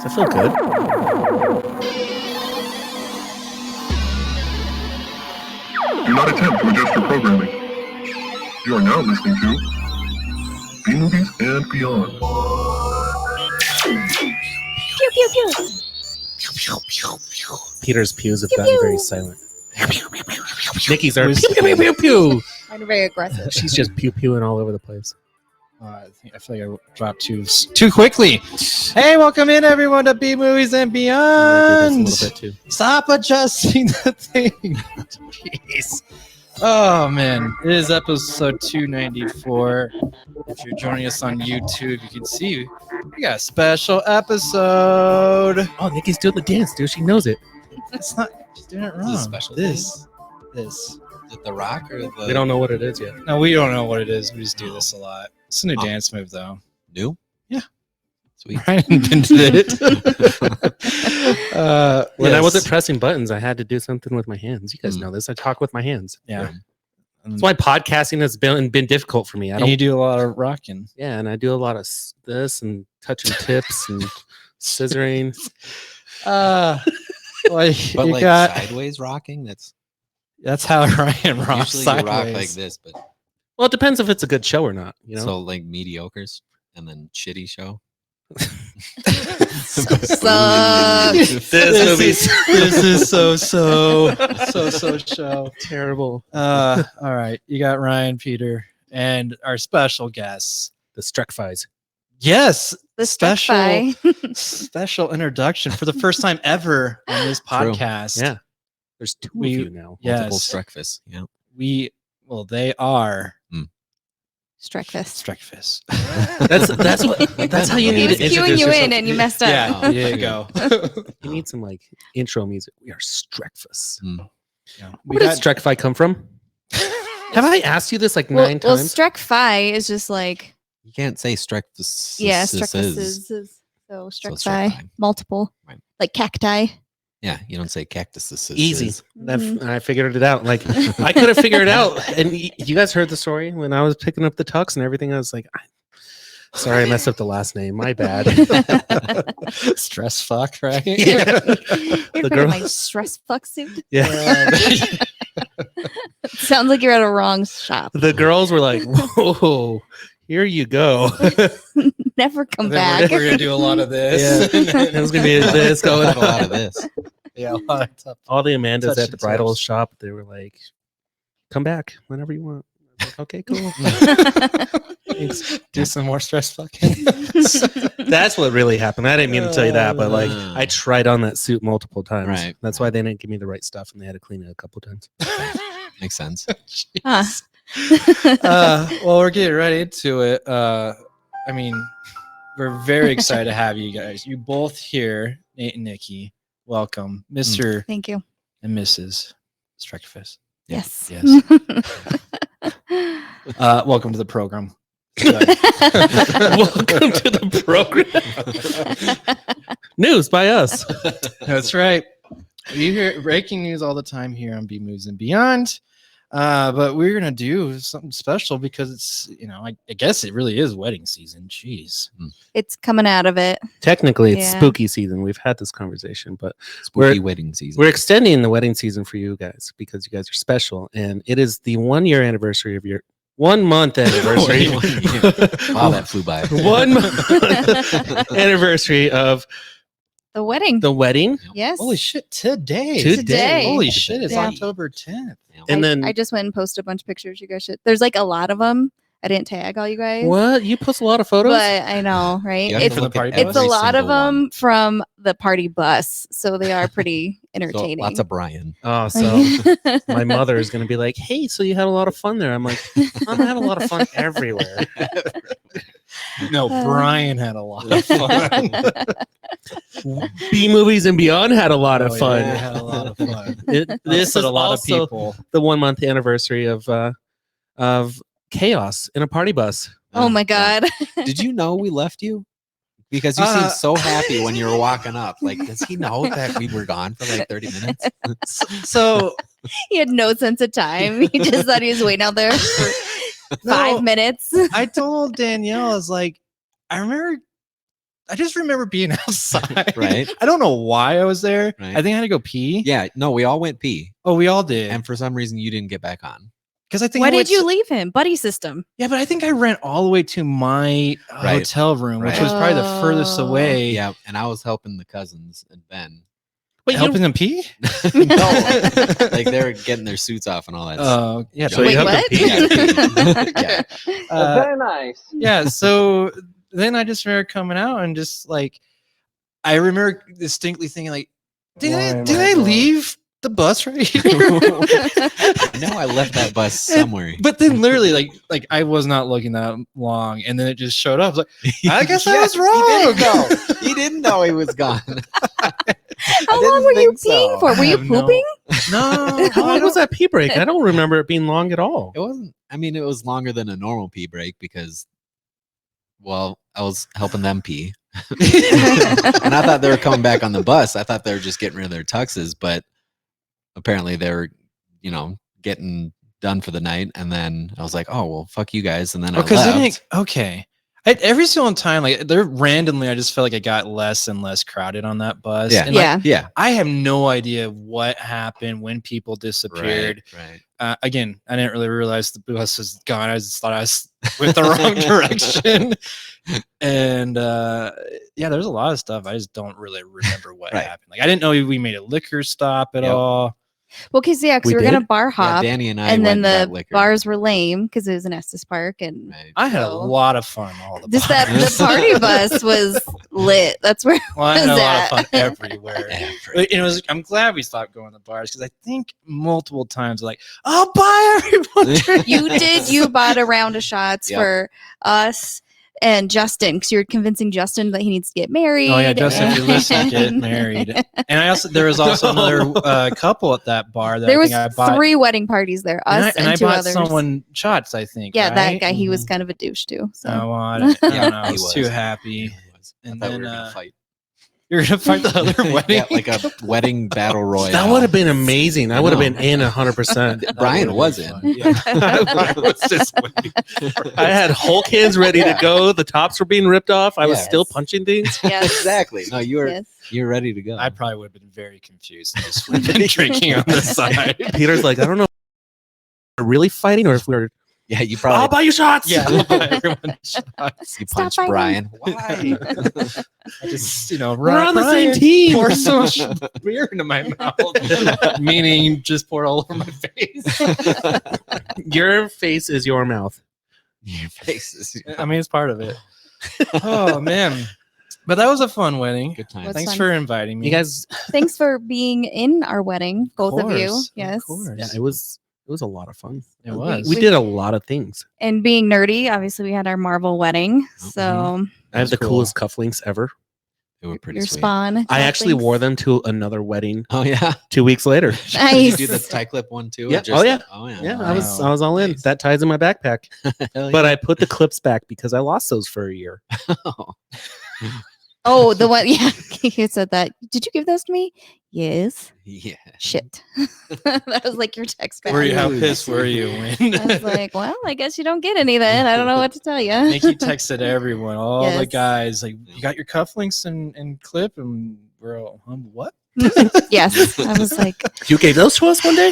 I feel good. Do not attempt to adjust your programming. You are now listening to B-Movies and Beyond. Pew, pew, pew. Peter's pews have Pew, gotten pew. very silent. Nikki's are Who's- pew, pew, pew, pew. I'm very aggressive. She's just pew-pewing all over the place. I feel like I dropped too quickly. Hey, welcome in everyone to B Movies and I'm gonna do Beyond. this a little bit too. Stop adjusting the thing. Jeez. Oh man, it is episode 294. If you're joining us on YouTube, you can see we got a special episode. Oh, Nikki's doing the dance, dude. She knows it. It's not. She's doing it wrong. This is a special This. Is it the rock or the We don't know what it is yet. No, we don't know what it is. We just do this a lot. It's a new dance move, though. new? Yeah. Sweet. Ryan invented it. When I yes. wasn't pressing buttons, I had to do something with my hands. You guys Mm. know this. I talk with my hands. Yeah. That's why podcasting has been difficult for me. I And you don't. do a lot of rocking. Yeah, and I do a lot of this and touching tips and scissoring. Well, But you like got. sideways rocking, That's how Ryan rocks usually you rock sideways. like this, but Well, it depends if it's a good show or not. You know. so like mediocres and then shitty show. Sucks. This is so show. Terrible. All right, you got Ryan, Peter, and our special guests. The Struckfies. Yes, The special Struckfy. special introduction for the first time ever on this podcast. Yeah. There's two We- of you now. Yes. Multiple breakfast. Yeah. They are Streckfist. Streckfist. That's how you He need was to queuing introduce you yourself. in and you messed up. Yeah, Oh, there you go. You need some like intro music. We are Streckfus. Yeah. Where did Streckfy come from? Have I asked you this like Well, nine well, times? Streckfy is just like, You can't say Streckfist. yeah, Streckfist is. So Streckfy, Streckfy. multiple. Right. Like cacti. Yeah, you don't say cactus. Easy. Mhm. I figured it out. Like I could have figured it out. And you guys heard the story when I was picking up the tux and everything. I was like, sorry, I messed up the last name. My bad. Stress fuck, right? Yeah. You're The part of girl. my stress fuck suit. Yeah. Sounds like you're at a wrong shop. The girls were like, whoa, here you go. Never come Then back. We're gonna do a lot of this. It was gonna be this going a lot on. of this. Yeah, a lot of stuff. All the Amandas Touch at the and bridal tips. shop, they were like, come back whenever you want. I was like, okay, cool. Thanks. Do some more stress fucking. That's what really happened. I didn't mean to tell you that, but like I tried on that suit multiple times. Right. That's why they didn't give me the right stuff and they had to clean it a couple times. Makes sense. Huh. Well, we're getting right into it. I mean, we're very excited to have you guys. You both here, Nate and Nikki. Welcome, Mr. Thank you. and Mrs. Streckfist. Yes. Yes. Welcome to the program. Good. Welcome to the program. News by us. That's right. You hear breaking news all the time here on B Moves and Beyond. But we're gonna do something special because it's, I guess it really is wedding season. Jeez. It's coming out of it. Technically, it's Yeah. spooky season. We've had this conversation, but Spooky wedding season. we're extending the wedding season for you guys because you guys are special. And it is the 1 year anniversary of your 1 month anniversary. Wow, that flew by. 1 month anniversary of The wedding. the wedding. Yes. Holy shit! Today. Today. Holy shit! It's Yeah. October 10th. And then I just went and posted a bunch of pictures. You guys should. There's like a lot of them. I didn't tag all you guys. what? You post a lot of photos? But I know, right? You have to It's from the look at party every it's a lot of single one. them from the party bus, so they are pretty So, entertaining. lots of Brian. Oh, so my mother is going to be like, hey, so you had a lot of fun there. I'm like, Mom, I had a lot of fun everywhere. No, Brian had a lot of fun. B Movies and Beyond had a lot of Oh, fun. yeah, had a lot of fun. This is a lot of also people. the 1 month anniversary of chaos in a party bus. Oh my god. Did you know we left you? Because you seemed so happy when you were walking up. Like, does he know that we were gone for like 30 minutes? So He had no sense of time. He just thought he was waiting out there for No. 5 minutes. I told Danielle, I was like, I remember I just remember being outside. Right. I don't know why I was there. Right. I think I had to go pee. Yeah, no, we all went pee, Oh, we all did. and for some reason you didn't get back on. Because I think Why I went did you leave him? Buddy system. Yeah, but I think I ran all the way to my Right. hotel room, which Right. was probably the furthest Oh. away. Yeah, and I was helping the cousins and Ben. Wait, Helping them pee? No, like they were getting their suits off and all that. Oh, yeah. So So you Wait, have what? to pee. Yeah. Very nice. yeah. So then I just remember coming out and just like, I remember distinctly thinking like, did I leave the bus right here? I know I left that bus somewhere. But then literally like I was not looking that long, and then it just showed up. I was like, I guess I was wrong. He didn't know he was gone. How long were you peeing for? Were you have no- pooping? No. How long was that pee break? I don't remember it being long at all. It wasn't. I mean, it was longer than a normal pee break because, well, I was helping them pee, and I thought they were coming back on the bus. I thought they were just getting rid of their tuxes, but apparently they were, getting done for the night. And then I was like, oh well, fuck you guys. And then I left. Okay. Every single time, like there randomly, I just felt like I got less and less crowded on that bus. Yeah. And, like, Yeah. Yeah. I have no idea what happened when people disappeared. Right. Again, I didn't really realize the bus was gone. I just thought I was went the wrong direction. And yeah, there's a lot of stuff I just don't really remember what Right. happened. Like I didn't know we made a liquor stop at Yep. all. Well, because we We were gonna did? bar Yeah, hop, Danny and I and then went and got the liquor. bars were lame because it was in Estes Park, and Right. I had a So- lot of fun. All the just that bars. the party bus was lit. That's where. Well, I had a was lot of fun that? everywhere. Every- It was. I'm glad we stopped going to bars because I think multiple times like, I'll buy everyone. drinks." You did. You bought a round of shots Yep. for us and Justin because you're convincing Justin that he needs to get married. Oh yeah, Justin, if you listen, get and- married. And there was also another couple at that bar that There I was think I bought. 3 wedding parties there. Us and, I 2 bought others. someone shots. I think. Yeah, that right? guy. He was Mhm. kind of a douche too. So. Oh, well, I don't Yeah, know. I he was was. too happy. I And thought we then were gonna fight. you're gonna fight the other wedding. Yeah, like a wedding battle royale. That would have been amazing. I I would have know. been in 100%. Brian was in. Yeah. I was just waiting. I had Hulk hands ready to go. The tops were being ripped off. I was Yes. still punching things. Yes. Exactly. No, you were Yes. you're ready to go. I probably would have been very confused. and Just would have been drinking on the side. Peter's like, I don't know if we're really fighting or if we're. yeah, you I'll probably buy you shots. Yeah, I'll buy everyone shots. you Stop punched fighting. Brian. Why? I just, We're on the same Brian, team. Pour so much beer into my mouth, meaning just pour all over my face. Your face is your mouth. Your face is I mean, it's part of it. Oh man, but that was a fun wedding. good time. What's Thanks fun? for inviting me. You guys, Thanks for being in our wedding, both of you. course, Yes. of course. yeah, it was a lot of fun. It was. We did a lot of things. And being nerdy, obviously, we had our Marvel wedding. Oh, So I have That's the cool. coolest cufflinks ever. They were pretty your sweet. spawn. I actually cufflinks. wore them to another wedding Oh yeah. 2 weeks later. Did you Nice. do the tie clip one too? or Yeah. just Oh, yeah. the- oh yeah. Yeah, Wow. I was all in. Nice. That ties in my backpack. Hell But yeah. I put the clips back because I lost those for a year. Oh, the one. Yeah. You said that. Did you give those to me? Yes. yeah. Shit. That was like your text back. Were you, how Ooh. pissed were you when I was like, well, I guess you don't get any then. I don't know what to tell you. Nikki texted everyone, all the Yes. guys, like, you got your cufflinks and clip? And we're all, what? Yes. I was like, You gave those to us one day?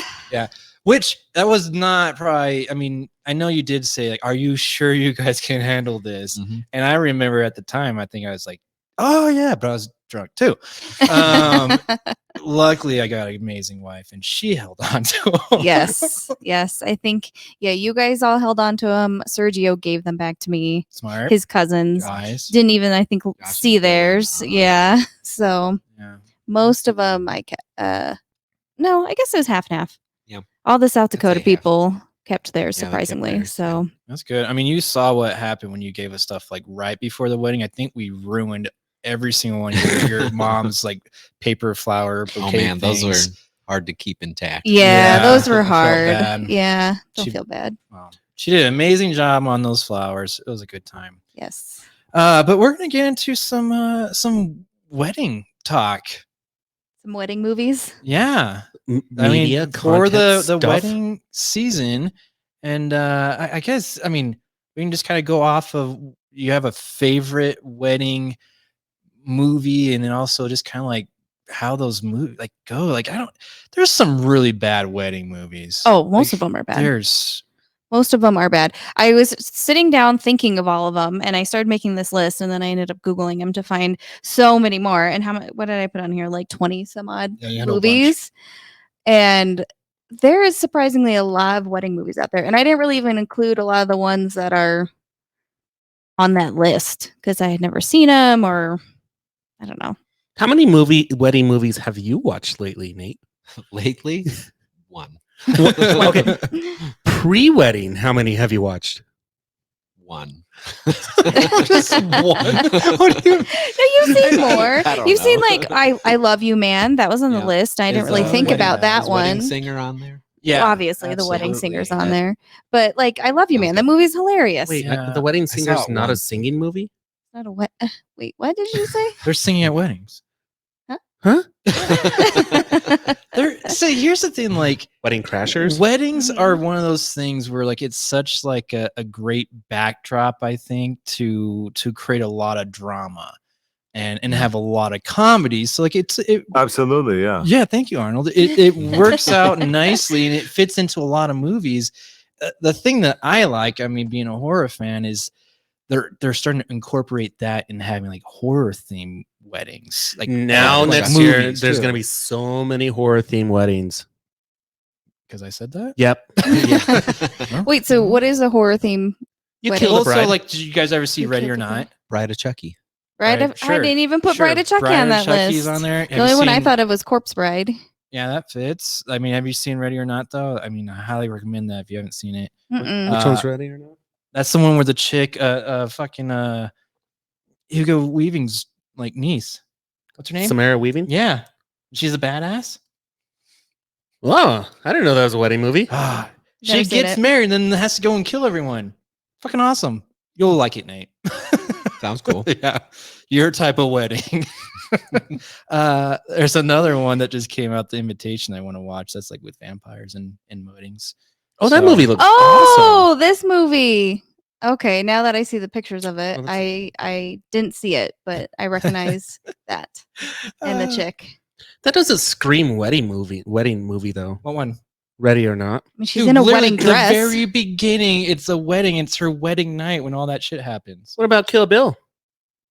Which that was not probably, I mean, I know you did say, like, are you sure you guys can handle this? Mhm. And I remember at the time, I think I was like, oh yeah, but I was drunk too. Luckily, I got an amazing wife, and she held on to them. yes. Yes. I think, yeah, you guys all held on to him. Sergio gave them back to me. Smart His cousins guys. didn't even, I think, Gosh, see that's theirs. good. Yeah. So Yeah. most of them, no, I guess it was half and half. Yeah. All the South I'd say Dakota half. people kept theirs, Yeah, they kept surprisingly. theirs, So That's good. I mean, you saw what happened when you gave us stuff like right before the wedding. I think we ruined every single one of your mom's like paper flower bouquet Oh man, those were things. hard to keep intact. yeah, Yeah, those I were felt hard. bad. Yeah. Don't She- feel bad. She did an amazing job on those flowers. It was a good time. Yes. But we're gonna get into some wedding talk. Some wedding movies. Yeah, I Media, mean, for the content stuff. wedding season, and I guess, I mean, we can just kind of go off of, you have a favorite wedding movie, and then also just kind of like how those movies like go. Like there's some really bad wedding movies. Oh, most Like, of them are bad. Most of them are bad. I was sitting down thinking of all of them, and I started making this list, and then I ended up Googling them to find so many more. And what did I put on here? Like 20 some odd Yeah, you had a bunch. movies. And there is surprisingly a lot of wedding movies out there. And I didn't really even include a lot of the ones that are on that list because I had never seen them, or I don't know. How many wedding movies have you watched lately, Nate? Lately, one. Okay. Pre-wedding, how many have you watched? One. Just one. What do you? No, you've seen more. I don't You've seen know. like I Love You Man. That was on the Yeah. list. I didn't Is, really think Wedding- about that is Wedding one. Singer on there? Yeah, Well, obviously the wedding absolutely. singer's on Yeah. there. But like I Love You Man. The Okay. movie's hilarious. Wait, Yeah, The Wedding saw Singer's it not a once. singing movie? Not a wait, what did you say? They're singing at weddings. Huh? So here's the thing, like Wedding Crashers? weddings Mhm. are one of those things where like it's such like a great backdrop, I think, to create a lot of drama and have a lot of comedy. So like it Absolutely, yeah. yeah, thank you, Arnold. It works out nicely and it fits into a lot of movies. The thing that I like, I mean, being a horror fan, is they're starting to incorporate that in having like horror theme weddings. Like Now like next year, movies, there's too. going to be so many horror themed weddings. because I said that. Yep. Yeah. Wait, so what is a horror theme? You Wedding. kill the Also, bride. like, did you guys ever see You Ready killed or the bride. Not? Bride of Chucky. Bride of, I didn't even put Bride of Chucky on that Chucky's list. on there. The only one I thought of was Corpse Bride. Yeah, that fits. I mean, have you seen Ready or Not though? I mean, I highly recommend that if you haven't seen it. Mm-mm. Which one's ready or not? That's the one where the chick, Hugo Weaving's like niece. What's her name? Samara Weaving? Yeah, she's a badass. Oh, I didn't know that was a wedding movie. She Never seen gets it. married and then has to go and kill everyone. Fucking awesome. You'll like it, Nate. Sounds cool. Yeah, your type of wedding. There's another one that just came out, The Invitation, I want to watch. That's like with vampires and weddings. Oh, that So- movie looks Oh, this movie. Okay, now that I see the pictures of it, Oh, that's- I didn't see it, but I recognize that and the chick. awesome. That doesn't scream wedding movie though. What one? Ready or not? I mean, she's Dude, in a literally wedding dress. The very beginning, it's a wedding. It's her wedding night when all that shit happens. What about Kill Bill?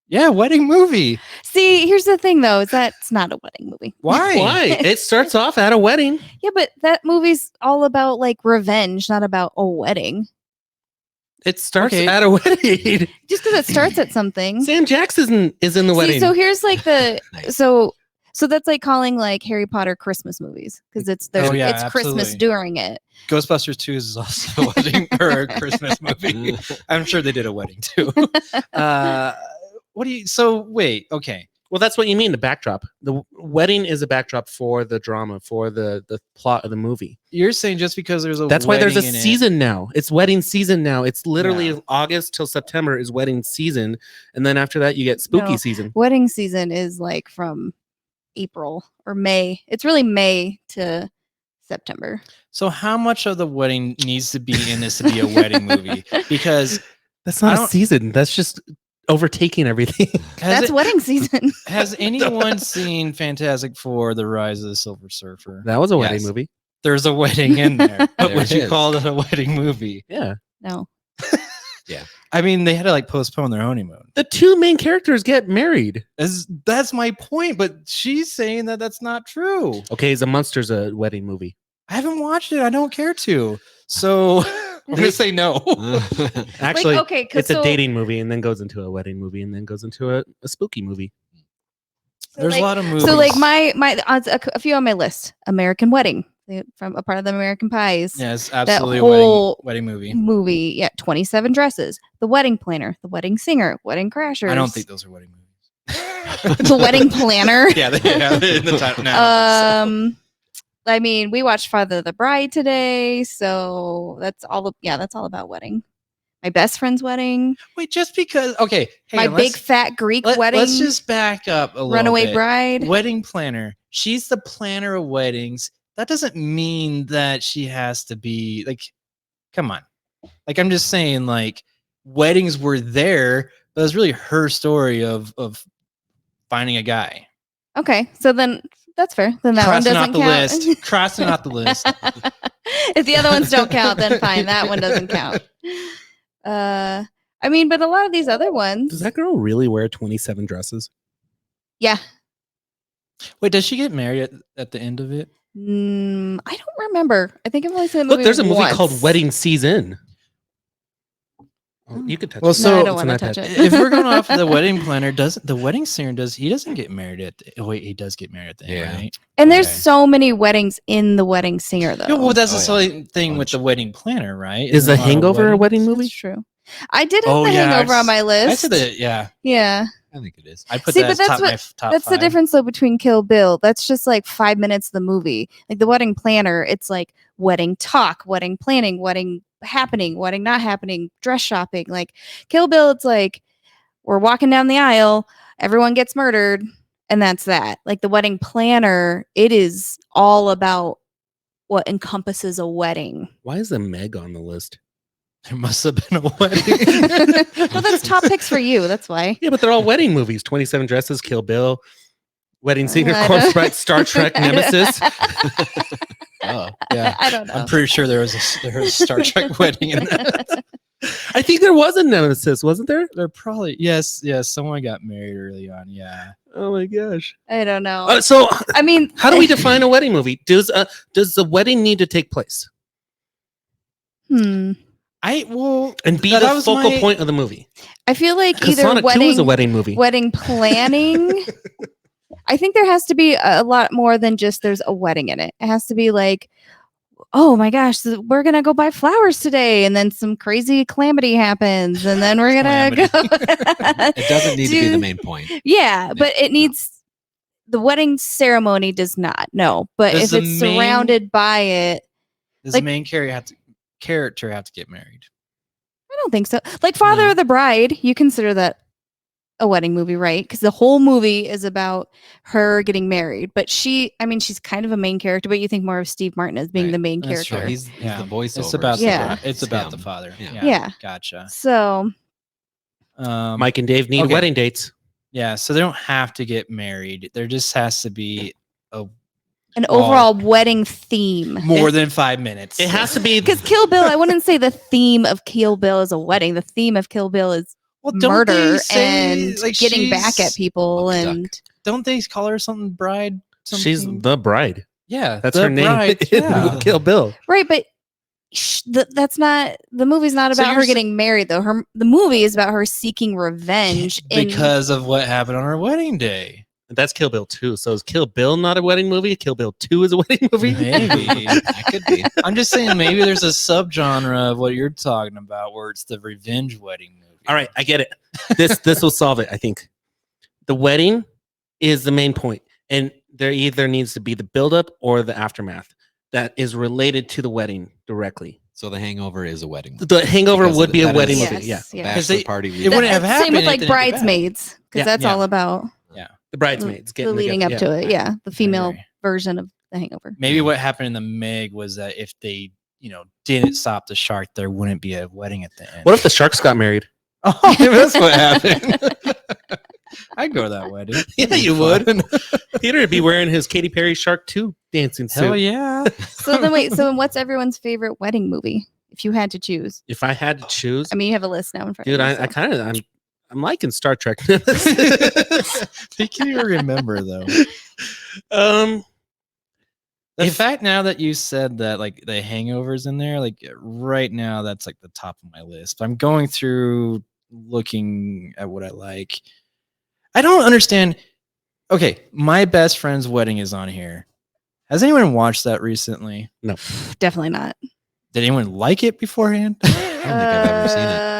Yeah, wedding movie. See, here's the thing though, is that it's not a wedding movie. Why? Why? It starts off at a wedding. Yeah, but that movie's all about like revenge, not about a wedding. It starts Okay. at a wedding. Just because it starts at something. Sam Jackson is in the wedding. See, so here's like the Nice. so that's like calling like Harry Potter Christmas movies because it's Oh, yeah, it's Christmas absolutely. during it. Ghostbusters 2 is also a wedding or a Christmas movie. I'm sure they did a wedding too. What do you? So wait, okay. Well, that's what you mean. The backdrop. The wedding is a backdrop for the drama, for the plot of the movie. You're saying just because there's a That's why there's a wedding in it- season now. It's wedding season now. It's literally Yeah. August till September is wedding season, and then after that you get spooky No. season. Wedding season is like from April or May. It's really May to September. So how much of the wedding needs to be in this to be a wedding movie? Because That's I not a don't- season. That's just overtaking everything. That's wedding season. has anyone seen Fantastic Four: The Rise of the Silver Surfer? That was a wedding Yes. movie. There's a wedding in there, but There would you is. call it a wedding movie? Yeah. No. I mean, they had to like postpone their honeymoon. The two main characters get married. That's my point, but she's saying that that's not true. Okay, The Monster's a wedding movie. I haven't watched it. I don't care to. So I'm gonna say no. Actually, like, okay, 'cause it's a so- dating movie and then goes into a wedding movie and then goes into a spooky movie. so There's like- a lot of movies. So like my a few on my list. American Wedding from a part of the American Pies. yes, absolutely a whole- wedding movie. Movie, yeah, 27 Dresses, The Wedding Planner, The Wedding Singer, Wedding Crashers. I don't think those are wedding movies. The Wedding Planner. Yeah, they have it in the title now. I mean, we watched Father of the Bride today, so that's all. That's all about wedding. My best friend's wedding, Wait, just because? Okay, my big fat Greek wedding, Let's just back up a little Runaway bit. Bride. Wedding planner. She's the planner of weddings. That doesn't mean that she has to be like. Come on, like I'm just saying, like weddings were there, but it was really her story of finding a guy. Okay, so then that's fair. Then that Crossing one off doesn't the count. list. Crossing off the list. If the other ones don't count, then fine. That one doesn't count. I mean, but a lot of these other ones. Does that girl really wear 27 dresses? Yeah. Wait, does she get married at the end of it? I don't remember. I think I've only seen the movie. Look, there's a movie once. called Wedding Season. Oh, you could touch Well, it. so- No, I it's don't want to an touch iPad. it. If we're going off the wedding planner, the wedding singer he doesn't get married at the, wait, he does get married at the end, Yeah. right? And there's Okay. so many weddings in The Wedding Singer, though. Yeah, well, that's Oh, the same thing with the wedding planner, right? Is Isn't The a lot of Hangover a wedding weddings? movie? That's true. I did have Oh, The yeah, Hangover on my list. I said that, yeah. Yeah. I think it is. I put See, that but as that's top, what- my top That's the 5. difference, though, between Kill Bill. That's just like 5 minutes of the movie. Like The Wedding Planner, it's like wedding talk, wedding planning, wedding happening, wedding not happening, dress shopping. Like Kill Bill, it's like we're walking down the aisle, everyone gets murdered, and that's that. Like The Wedding Planner, it is all about what encompasses a wedding. Why is the Meg on the list? There must have been a wedding. Well, that's top picks for you. That's why. Yeah, but they're all wedding movies. 27 Dresses, Kill Bill, Wedding Singer, I Corpse don't- Bride, Star Trek, Nemesis. Oh, Yeah. I don't know. I'm pretty sure there was a Star Trek wedding in that. I think there was a Nemesis, wasn't there? There probably yes, someone got married early on. Yeah. Oh my gosh. I don't know. So, I mean, how do we define a wedding movie? Does the wedding need to take place Hmm. and be that the was focal my- point of the movie? I feel like Because either Sonic 2 is a wedding movie. wedding planning. I think there has to be a lot more than just there's a wedding in it. It has to be like, oh my gosh, we're gonna go buy flowers today, and then some crazy calamity happens, and then we're gonna go. it doesn't need to be the main point. Yeah, but it needs. The wedding ceremony does not. No, but Does if the it's main- surrounded by it, Does Like- the main character have to get married? I don't think so. Like Father No. of the Bride, you consider that a wedding movie, right? Because the whole movie is about her getting married. But she's kind of a main character, but you think more of Steve Martin as being Right. the main That's true. character. He's Yeah. the voiceover. It's about Yeah. it's about the him. father. Yeah. Yeah. Gotcha. So Mike and Dave need okay. wedding dates. Yeah, so they don't have to get married. There just has to be an overall wedding theme. more than 5 minutes. It has to be Because Kill Bill, I wouldn't say the theme of Kill Bill is a wedding. The theme of Kill Bill is well, don't they murder say, and like, getting back she's- at people. Lucky duck. And Don't they call her something bride? she's Something? the bride. Yeah, That's the her name. bride, in yeah. Kill Bill. right, but that's not the movie's not So about you're her s- getting married though. The movie is about her seeking revenge because of what happened on her wedding day. That's Kill Bill 2. So is Kill Bill not a wedding movie? Kill Bill 2 is a wedding movie? Maybe. That could be. I'm just saying maybe there's a subgenre of what you're talking about where it's the revenge wedding movie. All right, I get it. This will solve it, I think. The wedding is the main point, and there either needs to be the buildup or the aftermath that is related to the wedding directly. So The Hangover is a wedding. movie. The Hangover Because would of be a that wedding is- movie. Yeah, Yes, yeah. Bachelor they- party. it wouldn't have happened Same with if like they didn't get back. Bridesmaids, because Yeah. that's Yeah. all about the bridesmaids the getting leading up together. to it. Yeah, the female agree. version of The Hangover. Maybe what happened in the Meg was that if they, didn't stop the shark, there wouldn't be a wedding at the end. What if the sharks got married? Oh, that's what happened. I'd go to that wedding. Yeah, you would. Peter would be wearing his Katy Perry Shark 2 dancing suit. Hell yeah. So then wait, so then what's everyone's favorite wedding movie? If you had to choose. If I had to choose, I mean, you have a list now in front dude, of you. I kind of I'm liking Star Trek. He can't even remember though. um, The If- fact now that you said that, like the hangovers in there, like right now, that's like the top of my list. I'm going through looking at what I like. I don't understand. Okay, my best friend's wedding is on here. Has anyone watched that recently? Definitely not. Did anyone like it beforehand? I don't think I've ever seen it.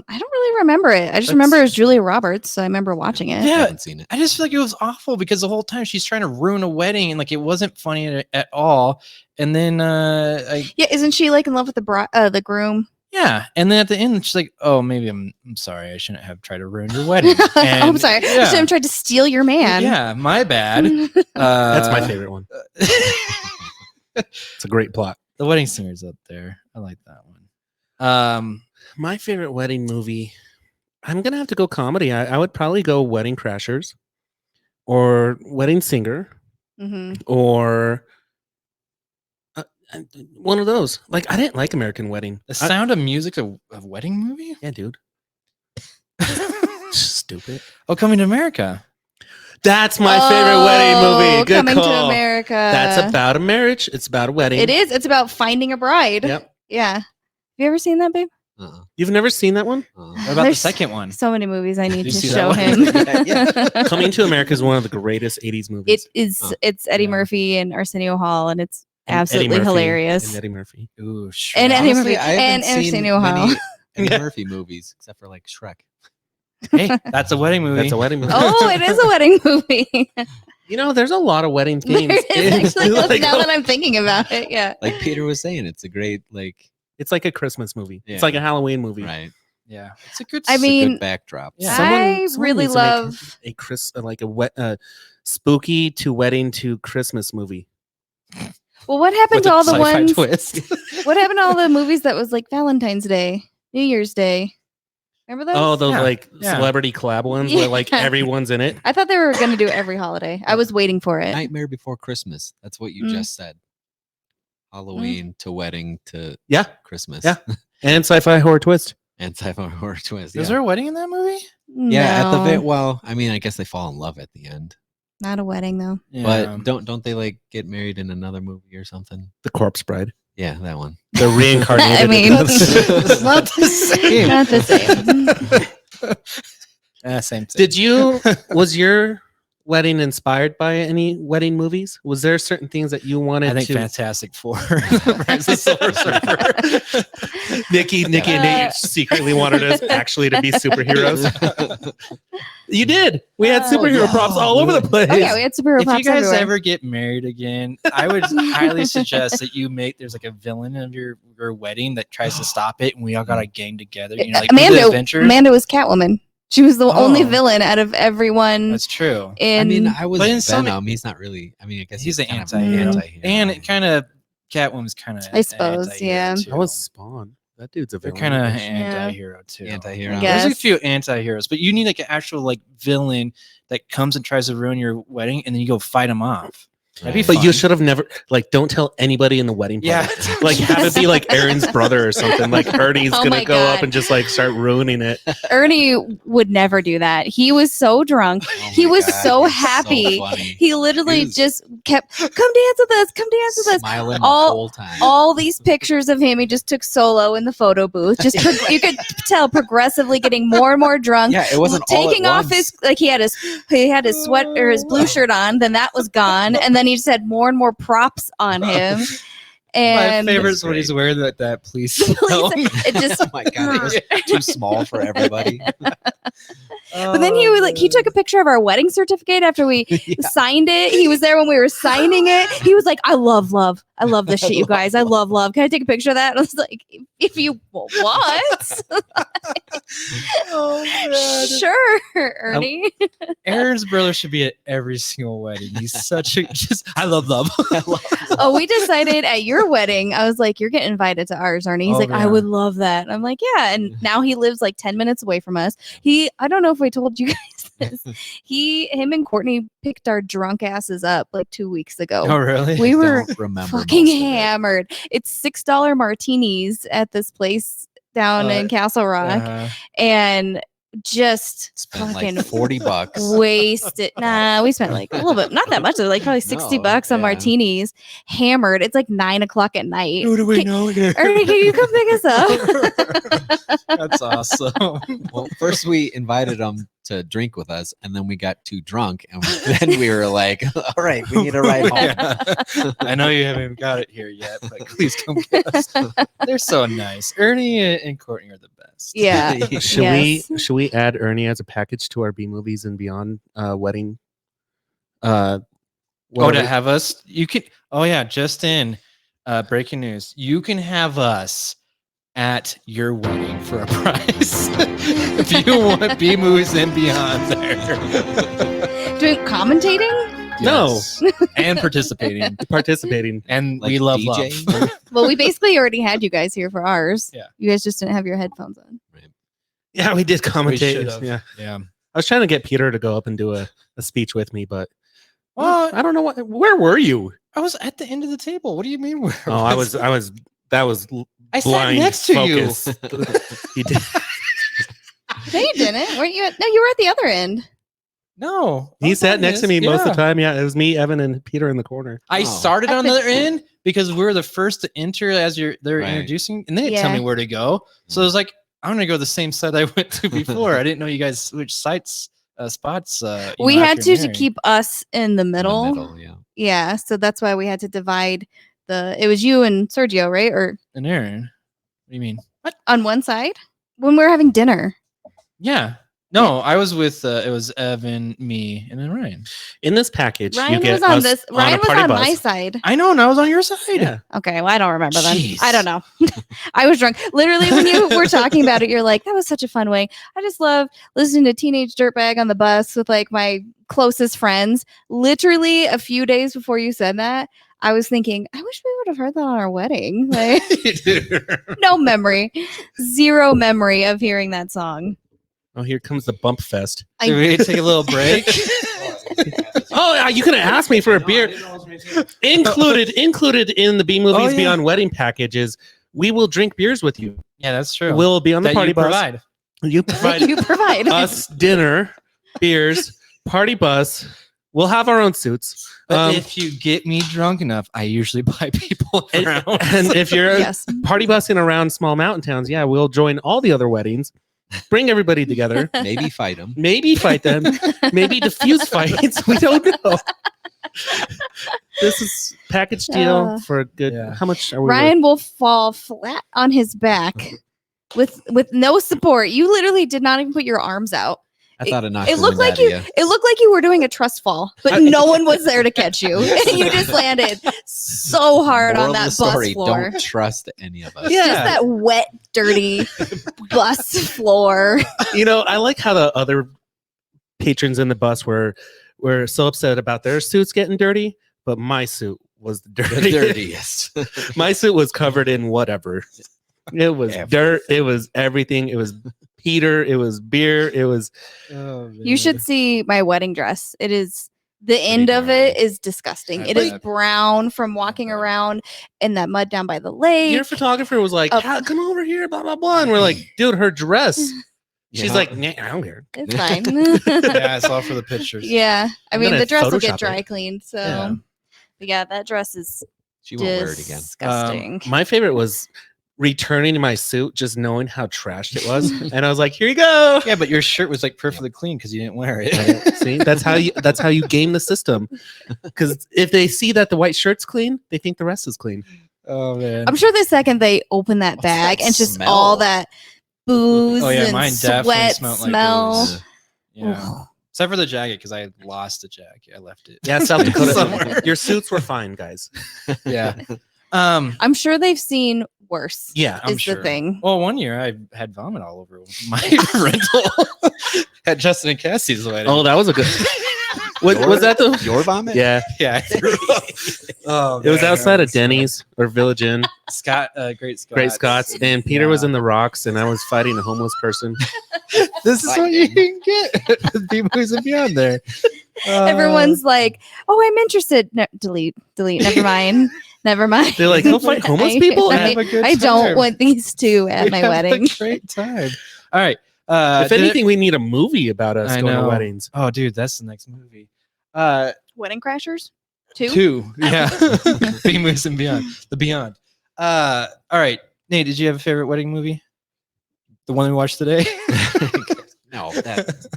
I don't really remember it. I just remember it was Julia Roberts, so I remember watching it. I Yeah. haven't seen it. I just feel like it was awful because the whole time she's trying to ruin a wedding and like it wasn't funny at all. And then Yeah, isn't she like in love with the groom? yeah, and then at the end she's like, "Oh, maybe I'm sorry. I shouldn't have tried to ruin your wedding." Oh, I'm And, sorry. Yeah, I tried to steal your man. yeah, my bad. that's my Uh, favorite one. It's a great plot. The Wedding Singer's up there. I like that one. My favorite wedding movie I'm gonna have to go comedy. I would probably go Wedding Crashers, or Wedding Singer, Hmm. or one of those. Like I didn't like American Wedding. The Sound of Music, a wedding movie? Yeah, dude. Stupid. Oh, Coming to America. That's my favorite wedding movie. Good Coming call. to America. That's about a marriage. It's about a wedding. It is. It's about finding a bride. Yep. Yeah. Have you ever seen that, babe? You've never seen that one? What about the There's second one? So many movies I need you to see that show one? him. Coming to America is one of the greatest 80s It movies. is. It's Eddie Yeah. Murphy and Arsenio Hall, and it's And Eddie absolutely Murphy. hilarious. And Eddie Murphy. Ooh, sure. And Eddie Honestly, Murphy I and haven't seen Arsenio Hall. many Eddie Yeah. Murphy movies except for like Shrek. Hey, that's a wedding movie. That's a wedding movie. Oh, it is a wedding movie. You know, there's a lot of wedding There themes. is actually, Like, now that I'm thinking about it, yeah. Like Peter was saying, it's a great it's like a Christmas movie. Yeah. It's like a Halloween movie. right. Yeah, it's a good. I It's a mean, good backdrop. Yeah. I really needs to make love. a like a spooky to wedding to Christmas movie. Well, what happened with to a all the sci-fi ones? twist. What happened to all the movies that was like Valentine's Day, New Year's Day? Remember those? Oh, those Yeah. like Yeah. celebrity collab ones where like Yeah. everyone's in it. I thought they were going to do every holiday. I was waiting for it. Nightmare Before Christmas. That's what you Mm. just said. Halloween to wedding to Yeah. Christmas. Yeah. And sci-fi horror twist. And sci-fi horror twist. Is Yeah, there a wedding in that movie? yeah at the No, well, I mean, I guess they fall in love at the end. not a wedding though. Yeah. But don't they like get married in another movie or something? The Corpse Bride. Yeah, that one. The reincarnated. I mean, not the same. Not the same. Same thing. Did you was your wedding inspired by any wedding movies? Was there certain things that you wanted I think to Fantastic Four. Rise of the Silver Surfer. Nikki and Nate secretly wanted us actually to be superheroes? You did. We had superhero yeah. props all over the place. Oh yeah, we had superhero If props you guys everywhere. ever get married again, I would highly suggest that you make there's like a villain of your wedding that tries to stop it, and we all got a gang together. You know, like do the adventures. Amanda was Catwoman. She was the only Oh. villain out of everyone. That's true. In I mean, I was But in some- Venom. He's not really. I mean, I guess He's an kind of anti-hero. anti-hero. And it kind of Catwoman's kind of I suppose, yeah. That was Spawn. That dude's a They're villain. kind of Yeah. anti-hero too. Anti-hero. I There's a guess. few anti-heroes, but you need like an actual like villain that comes and tries to ruin your wedding, and then you go fight him off. That'd be Right. But you fun. should have never don't tell anybody in the wedding Yeah. party. Like have it be like Aaron's brother or something. Like Ernie's Oh gonna my go God. up and just like start ruining it. Ernie would never do that. He was so drunk. Oh He my was God, so he's happy. funny. He literally He was- just kept, come dance with us, come dance with us. Smiling All- the whole time. All these pictures of him, he just took solo in the photo booth. Just you could tell progressively getting more and more drunk. Yeah, it wasn't taking all at off once. his he had his sweat or his blue shirt on. Then that was gone, and then he just had more and more props on him. And My favorite is That's when he's great. wearing that police helmet. it just. Oh my god, it was too small for everybody. But then he took a picture of our wedding certificate after we signed it. He was there when we were signing it. He was like, I love love. I love this shit, you guys. I love love. Can I take a picture of that? And I was like, if you what? Sure, Ernie. Aaron's brother should be at every single wedding. He's such a I love love. Oh, we decided at your wedding. I was like, you're getting invited to ours, Ernie. He's Oh, like, I yeah. would love that. And I'm like, yeah. And now he lives like 10 minutes away from us. I don't know if I told you guys this. Him and Courtney picked our drunk asses up like 2 weeks ago. Oh really? We were Don't remember fucking most of it. hammered. It's $6 martinis at this place down in Castle Rock, and just Spent fucking like $40. wasted. Nah, we spent like a little bit, not that much, like probably $60 No, on yeah. martinis. Hammered. It's like 9:00 at night. Who do we Can- know here? Ernie, can you come pick us up? That's awesome. Well, first we invited them to drink with us, and then we got too drunk, and then we were like, "All right, we need a ride home." Yeah. I know you haven't even got it here yet, but please come get us. They're so nice. Ernie and Courtney are the best. Yeah. Should we add Ernie as a package to our B movies and beyond wedding? To whatever- have us, you can. Oh yeah, just in breaking news, you can have us at your wedding for a price if you want B movies and beyond there. Doing commentating? No. Yes. And participating, participating. and Like we love DJ? love. Well, we basically already had you guys here for ours. Yeah. You guys just didn't have your headphones on. Yeah, we did We commentate. should've. Yeah, Yeah. I was trying to get Peter to go up and do a speech with me, but Well, I don't know where were you? I was at the end of the table. What do you mean? Where Oh, I was. That was I sat blind next to focus. You did. No, you didn't. Weren't you? No, you were at the other end. No. He that's sat not next to his. me most of the Yeah. time. Yeah, it was me, Evan, and Peter in the corner. I Oh. started At on the- the other end because we were the first to enter as they're Right. introducing, and they didn't tell me Yeah. where to go. So I was like, I'm gonna go the same side I went to before. I didn't know you guys switched spots. We had after to Mary. keep us in the In the middle. middle, yeah. Yeah, so that's why we had to divide it was you and Sergio, right? Or and Aaron. What do you mean? What? on one side when we were having dinner. Yeah. No, I was with it was Evan, me, and then Ryan. In this package, you Ryan get was on us this. a Ryan was party on bus. my side. I know, and I was on your side. Yeah. Okay, well, I don't remember then. Jeez. I don't know. I was drunk. Literally, when you were talking about it, you're like, that was such a fun way. I just love listening to Teenage Dirtbag on the bus with like my closest friends. Literally, a few days before you said that, I was thinking, I wish we would have heard that on our wedding. Like, no memory, zero memory of hearing that song. Oh, here comes the bump fest. Did we take a little break? Oh, yeah, you could have asked me for a beer. Included in the B Movies Oh, yeah. Beyond Wedding packages, we will drink beers with you. Yeah, that's true. We'll be on the That party you bus. provide. You provide You provide. us dinner, beers, party bus. We'll have our own suits. But if you get me drunk enough, I usually buy people and, around. and if you're Yes. party busing around small mountain towns, yeah, we'll join all the other weddings, bring everybody together, Maybe fight them. maybe fight them, maybe diffuse fights. We don't know. This is package deal for a good. Yeah. How much are we? Ryan will fall flat on his back with no support. You literally did not even put your arms out. I thought it knocked It the looked wind like out of you. It looked like you were doing a trust fall, but no one was there to catch you, and you just landed so hard Moral on of that the bus story, floor. don't trust any of us. Yeah. Just that wet, dirty bus floor. You know, I like how the other patrons in the bus were so upset about their suits getting dirty, but my suit was the The dirtiest. dirtiest. My suit was covered in whatever. It was dirt. It was everything. It was Peter. It was beer. It was. You should see my wedding dress. It is the end of it is disgusting. I It is bet. brown from walking bet. around in that mud down by the lake. Your photographer was like, Oh. "Come over here, blah blah blah," and we're like, "Dude, her dress." She's Yeah. like, "Nah, I don't care." It's fine. Yeah, I saw for the pictures. Yeah, I I'm mean gonna the dress will get Photoshop it. dry cleaned. So, Yeah. but yeah, that dress is She won't wear it again. disgusting. My favorite was returning to my suit, just knowing how trashed it was, and I was like, "Here you go." Yeah, but your shirt was like perfectly clean because you didn't wear it. Right? See, that's how you game the system. Because if they see that the white shirt's clean, they think the rest is clean. Oh man. I'm sure the second they open that What's bag that and just smell? all that booze Oh, yeah, and mine definitely sweat smelled like smell. booze. Yeah. Except for the jacket because I lost the jacket. I left it. Yeah, South Dakota. Somewhere. Your suits were fine, guys. Yeah. I'm sure they've seen worse. Yeah, I'm is sure. the thing. Well, one year I had vomit all over my rental at Justin and Cassie's wedding. Oh, that was a good. Was that the? Your vomit? Yeah, yeah. I threw up. Oh, it was man, outside that of Denny's or Village Inn, Scott, Great Scott. Great Scots, and Peter was Yeah. in the rocks, and I was fighting a homeless person. This is what you can get with B-Movies and Beyond there. Everyone's like, "Oh, I'm interested." No, delete. Never mind. Never mind. They're like, "He'll fight homeless people?" Have a good I don't time. want these two at We my have a wedding. great time. All right. If did it- anything, we need a movie about us I going to know. weddings. oh, dude, that's the next movie. Wedding Crashers? Two? Two. Yeah. B-Movies and Beyond. The Beyond. All right. Nate, did you have a favorite wedding movie? The one we watched today? No, that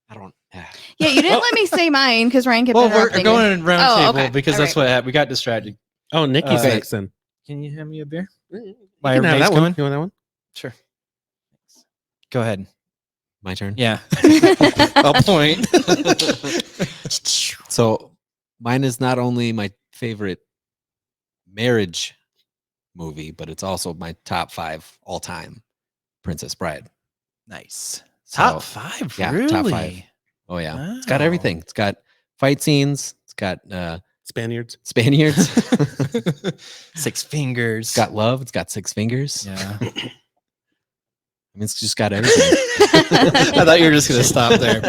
I don't. Yeah, you didn't let me say mine because Ryan kept Well, we're interrupting going me. in round Oh, table okay. because All that's right. what happened. We got distracted. Oh, Nikki's Uh, next then. Can you hand me a beer? You My can have mate's that one. coming? You want that one? Sure. Go ahead. My turn. Yeah. I'll point. So mine is not only my favorite marriage movie, but it's also my top 5 all time. Princess Bride. Nice. So, Top 5? yeah, really? top 5. Oh yeah, it's got Wow. everything. It's got fight scenes. It's got Spaniards. Spaniards. 6 fingers. It's got love. It's got 6 fingers. yeah. I mean, it's just got everything. I thought you were just gonna stop there.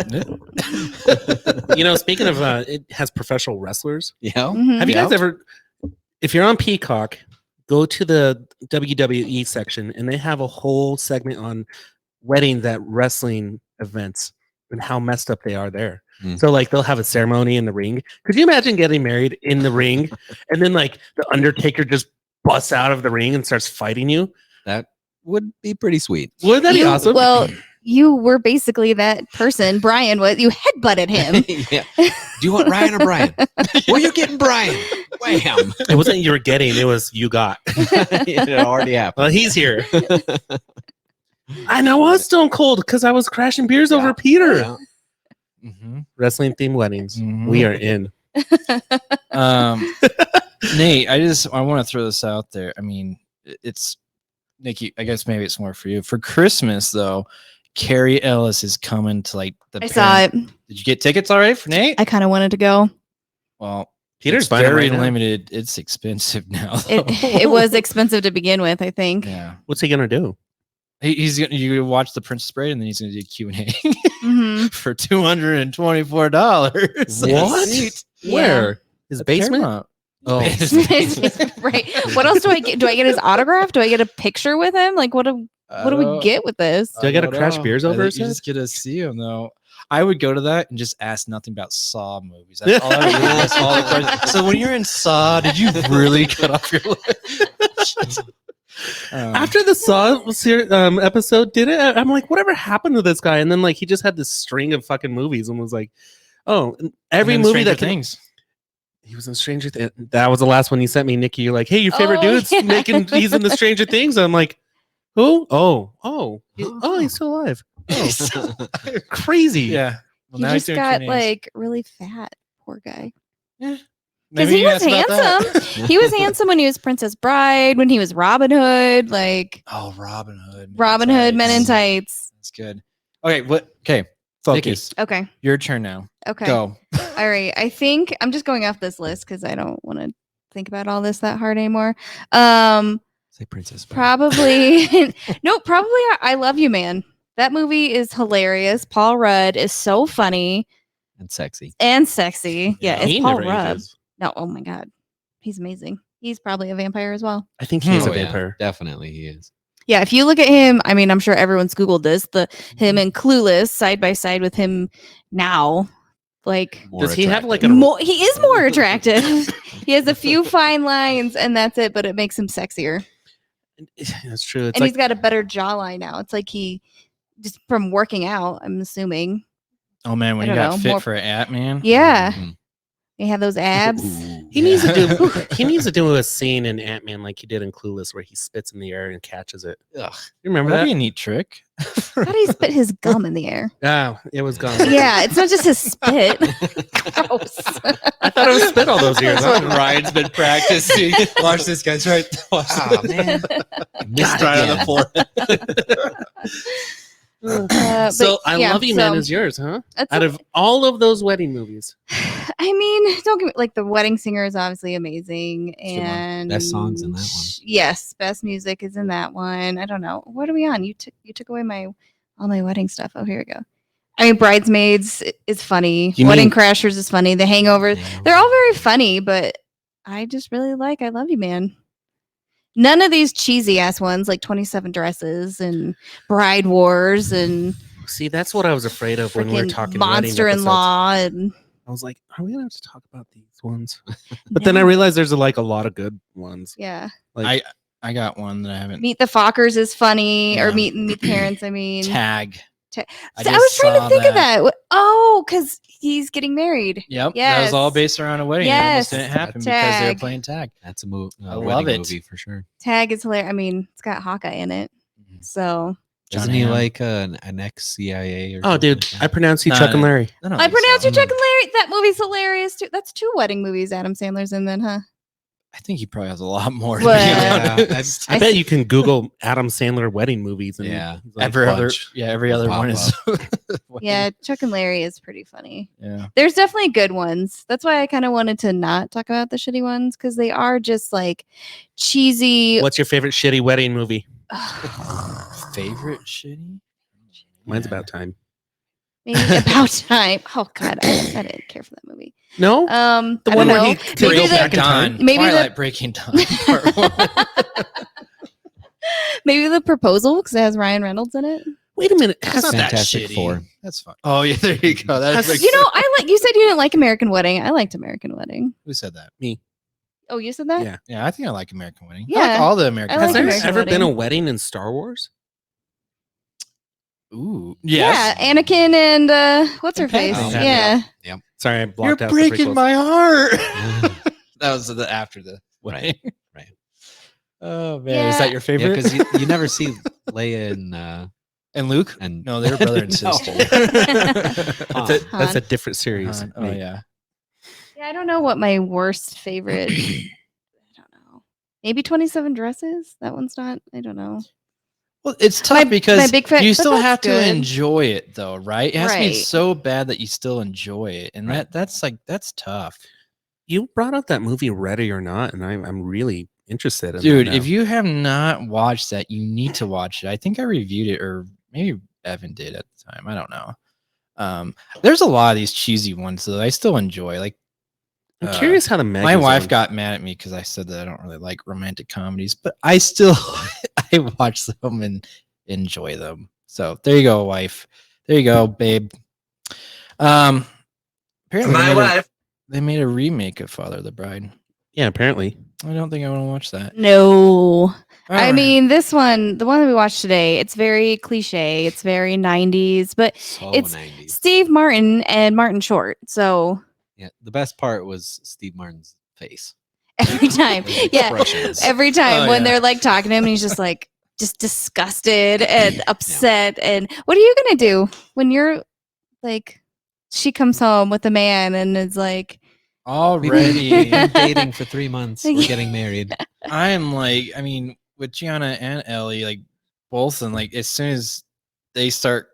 Speaking of, it has professional wrestlers. Yeah. Mhm. Have you guys ever, if you're on Peacock, go to the WWE section and they have a whole segment on weddings at wrestling events and how messed up they are there. Mm. So like they'll have a ceremony in the ring. Could you imagine getting married in the ring and then like the Undertaker just busts out of the ring and starts fighting you? That would be pretty sweet. Wouldn't that be awesome? Well, you were basically that person. Brian was. You headbutted him. Yeah. Do you want Ryan or Brian? Well, you're getting Brian. Wham. It wasn't you were getting, it was you got. It already happened. Well, he's here. And I was Stone Cold because I was crashing beers over Peter. Yeah. Mm-hmm. Wrestling themed weddings. Mhm. We are in. Nate, I want to throw this out there. I mean, it's Nikki. I guess maybe it's more for you. For Christmas, though, Carrie Ellis is coming to like the. I saw it. Did you get tickets already for Nate? I kind of wanted to go. Well, Peter's it's buying it very right now. limited. It's expensive now. It was expensive to begin with, I think. Yeah, What's he gonna do? he's gonna you watch the Princess Parade and then he's gonna do Q&A Mhm. for $224. What? Yeah. Where? His basement? Oh. Right. What else do I get? Do I get his autograph? Do I get a picture with him? Like, what do we get with this? Do I gotta crash beers over his You head? just get to see him though. I would go to that and just ask nothing about Saw movies. That's all I would do. That's all the questions. So when you're in Saw, did you really cut off your lip? After the Saw episode did it, I'm like, whatever happened to this guy? And then like he just had this string of fucking movies and was like, oh, and every and then movie Stranger that Things. he was in Stranger Things. That was the last one you sent me, Nikki. You're like, hey, your favorite Oh, dude's yeah. he's in the Stranger Things. I'm like, who? Oh, he's still alive. Oh, crazy. Yeah. Well, He now he's just doing got Q&As. like really fat. Poor guy. Because Maybe he you was asked about that. handsome. He was handsome when he was Princess Bride, when he was Robin Hood, like Oh, Robin Hood. Robin Hood, Men in Tights. That's good. Okay. What? Okay. Focus. Okay. Your turn now. Okay. Go. All right. I think I'm just going off this list because I don't want to think about all this that hard anymore. Say Princess Bride. Probably probably I Love You, Man. That movie is hilarious. Paul Rudd is so funny And sexy. and sexy. Yeah, He it's Paul never Rudd. ages. No, oh my god. He's amazing. He's probably a vampire as well. I think he's Oh, a yeah, vampire. definitely he is. Yeah, if you look at him, I mean, I'm sure everyone's Googled this, him and Clueless side by side with him now. Like More Does he have, like, attractive. he is more attractive. He has a few fine lines and that's it, but it makes him sexier. That's true. It's And like he's got a better jawline now. It's like he just from working out, I'm assuming. Oh man, when I you don't got know, fit more- for At Man. Yeah. Mhm. He had those abs. Ooh. he needs to do. He needs to do a scene in Ant-Man like he did in Clueless, where he spits in the air and catches it. Ugh. You remember That'd be that? a neat trick. How did he spit his gum in the air? Oh, it was gone. Yeah, it's not just his spit. Gross. I thought it was spit all those years. That's what Ryan's been practicing. Watch this, guys. Right. Watch Oh, man. Missed right on the forehead. So I yeah, Love You, Man is yours, huh? that's Out of all of those wedding movies, I mean, don't get me like The Wedding Singer is obviously amazing, Good one. and Best songs in that one. Yes, best music is in that one. I don't know what are we on. You took away all my wedding stuff. Oh, here we go. I mean, Bridesmaids is funny. You Wedding mean- Crashers is funny. The Hangover, Yeah. they're all very funny, but I just really like I Love You, Man. None of these cheesy ass ones like 27 Dresses and Bride Wars and see, that's what I was afraid of when we were freaking talking wedding Monster in episodes. Law and I was like, are we gonna have to talk about these ones? But then I realized there's a lot of good ones. yeah. Like I got one that I haven't. Meet the Fockers is funny, or Yeah. Meet the Parents. I mean, Tag. Ta- I So I just was trying to saw think of that. that. Oh, because he's getting married. Yep. That was all Yes. based around a wedding. It Yes. almost didn't happen because they were Tag. playing tag. That's a movie. I love it. movie for sure. Tag is hilarious. I mean, it's got Hawkeye in it, Mhm. so Isn't John he Hamm. like an ex-CIA or oh, something dude, like I that? pronounce you Nah, Chuck and Larry. I, don't I think pronounce so. you Chuck and Larry. That movie's hilarious too. That's 2 wedding movies Adam Sandler's in, then, huh? I think he probably has a lot more. To Well, be Yeah, honest. I bet you can Google Adam Sandler wedding movies. And Yeah. like, every other, bunch every will other pop one is. Yeah, Chuck and Larry is pretty funny. Yeah. There's definitely good ones. That's why I kind of wanted to not talk about the shitty ones because they are just like cheesy. what's your favorite shitty wedding movie? favorite shitty? Mine's Yeah. About Time. Maybe About Time. Oh God, I didn't care for that movie. No, The one where he maybe goes Breaking back in Dawn. time? Maybe the- Twilight Breaking Dawn. Part 1. maybe The Proposal because it has Ryan Reynolds in it. Wait a minute. That's Has, not that Fantastic shitty. Four. That's fine. Oh yeah, there you go. That's Has- You know, you said you didn't like American Wedding. I liked American Wedding. who said that? Oh, you said that? Yeah. Yeah, I think I like American Wedding. I Yeah, like all the American. I has like there Weddings. American ever been a Wedding. wedding in Star Wars? Ooh, yes. Yeah, Anakin and what's her And face? Padme. Yeah. Sorry, I You're blocked out the breaking prequels. my heart. That was the after the wedding. Right. Oh man, is that Yeah. your Yeah, favorite? because you never see Leia and Luke? and No, they're brother and No. sister. That's a different series. Oh mate. yeah. Yeah, I don't know what my worst favorite. I don't know. Maybe 27 Dresses. That one's not. I don't know. Well, it's tough My because big fat- you but still that's have to good. enjoy it, though, right? It has to be Right. so bad that you still enjoy it, and that's tough, You brought up that movie Ready or Not, and I'm really interested in dude. that now. If you have not watched that, you need to watch it. I think I reviewed it, or maybe Evan did at the time. I don't know. There's a lot of these cheesy ones that I still enjoy. Like, I'm curious how the my Megan's wife on. got mad at me because I said that I don't really like romantic comedies, but I still I watch them and enjoy them. So there you go, wife. There you go, babe. Apparently they made a remake of Father of the Bride. Yeah, apparently. I don't think I want to watch that. No. I Alright. mean, this one, the one that we watched today, it's very cliche. It's very 90s, but so It's 90s. Steve Martin and Martin Short. So Yeah, the best part was Steve Martin's face. every time, His yeah, expressions. every time Oh, when yeah. they're like talking to him, and he's just like, just disgusted and upset. And what are you going to do when you're like, she comes home with a man and is like, We've already been dating for 3 months. We're Yeah. getting married. I am like, I mean, with Gianna and Ellie, like both, and like as soon as they start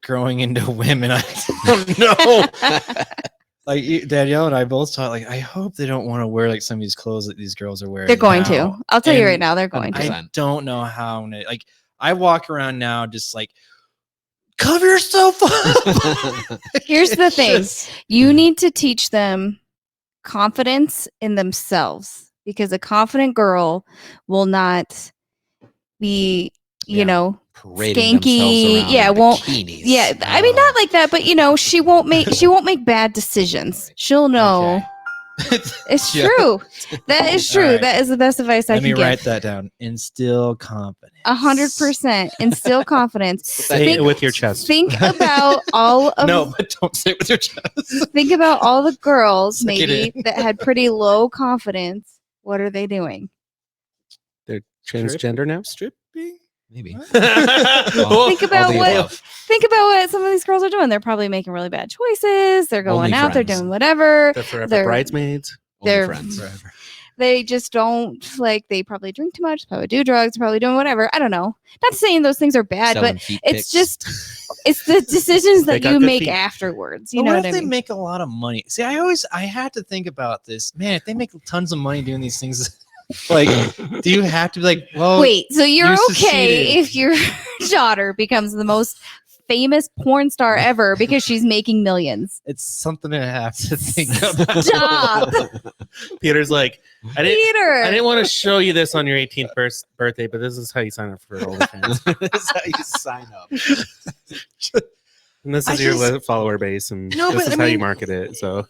growing into women, I don't know. Like Danielle and I both thought, like, I hope they don't want to wear like some of these clothes that these girls are wearing. they're going now. to. I'll tell you right And now, they're going to. I 100%. don't know how. Like, I walk around now just like, cover yourself up. Here's the It's thing. just- You need to teach them confidence in themselves because a confident girl will not be, you Yeah. know, Parading Skanky, themselves around yeah, in won't- bikinis. yeah. I mean, not like that, but you know, she won't make bad decisions. She'll know. It's Yeah. true. That is true. Alright. That is the best advice I Let me can write give. that down. Instill confidence. 100%. Instill confidence. Say Think- it with your chest. Think about all of No, but don't say it with your chest. think about all the girls Suck it maybe that had pretty low confidence. What are they doing? They're transgender now. Stripping. Maybe. Well, Think about all the what above. think about what some of these girls are doing. They're probably making really bad choices. They're going Only out. They're friends. doing whatever. the forever they're- bridesmaids. Only they're- friends. Forever. They just don't like. They probably drink too much. Probably do drugs. Probably doing whatever. I don't know. Not saying those things are bad, Selling but feet it's pics. just it's the decisions They that got you good make feet. afterwards. You But know what what if I they mean? make a lot of money? See, I had to think about this. Man, if they make tons of money doing these things, like, do you have to be like, well, Wait, so you're you okay succeeded. if your daughter becomes the most famous porn star ever because she's making millions? it's something I have to think about. Stop, Peter's like, I Peter. didn't want to show you this on your 18th birthday, but this is how you sign up for OnlyFans. That's how you sign up. And this I is your just- follower base, and No, this but is I how you mean- market it. So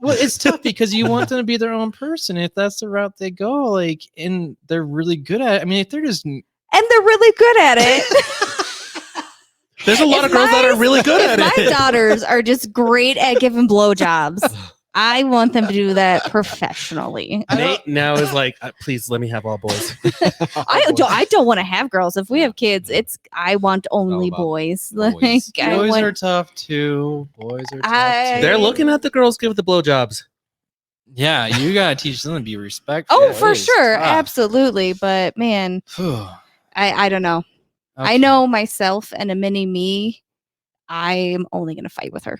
Well, it's tough because you want them to be their own person. If that's the route they go, like, and they're really good at it. I mean, if they're just and they're really good at it. there's a lot If of girls that my- are really good at My it. daughters are just great at giving blowjobs. I want them to do that professionally. Nate now is like, please let me have all boys. I don't want to have girls. If we have kids, I want only about boys. boys. Like I boys want, are tough too. Boys are tough I- too. They're looking at the girls give the blowjobs. Yeah, you gotta teach them to be respectful. oh, It for is sure, tough. absolutely. But man, Phew. I don't know. I Okay. know myself and a mini me. I'm only going to fight with her.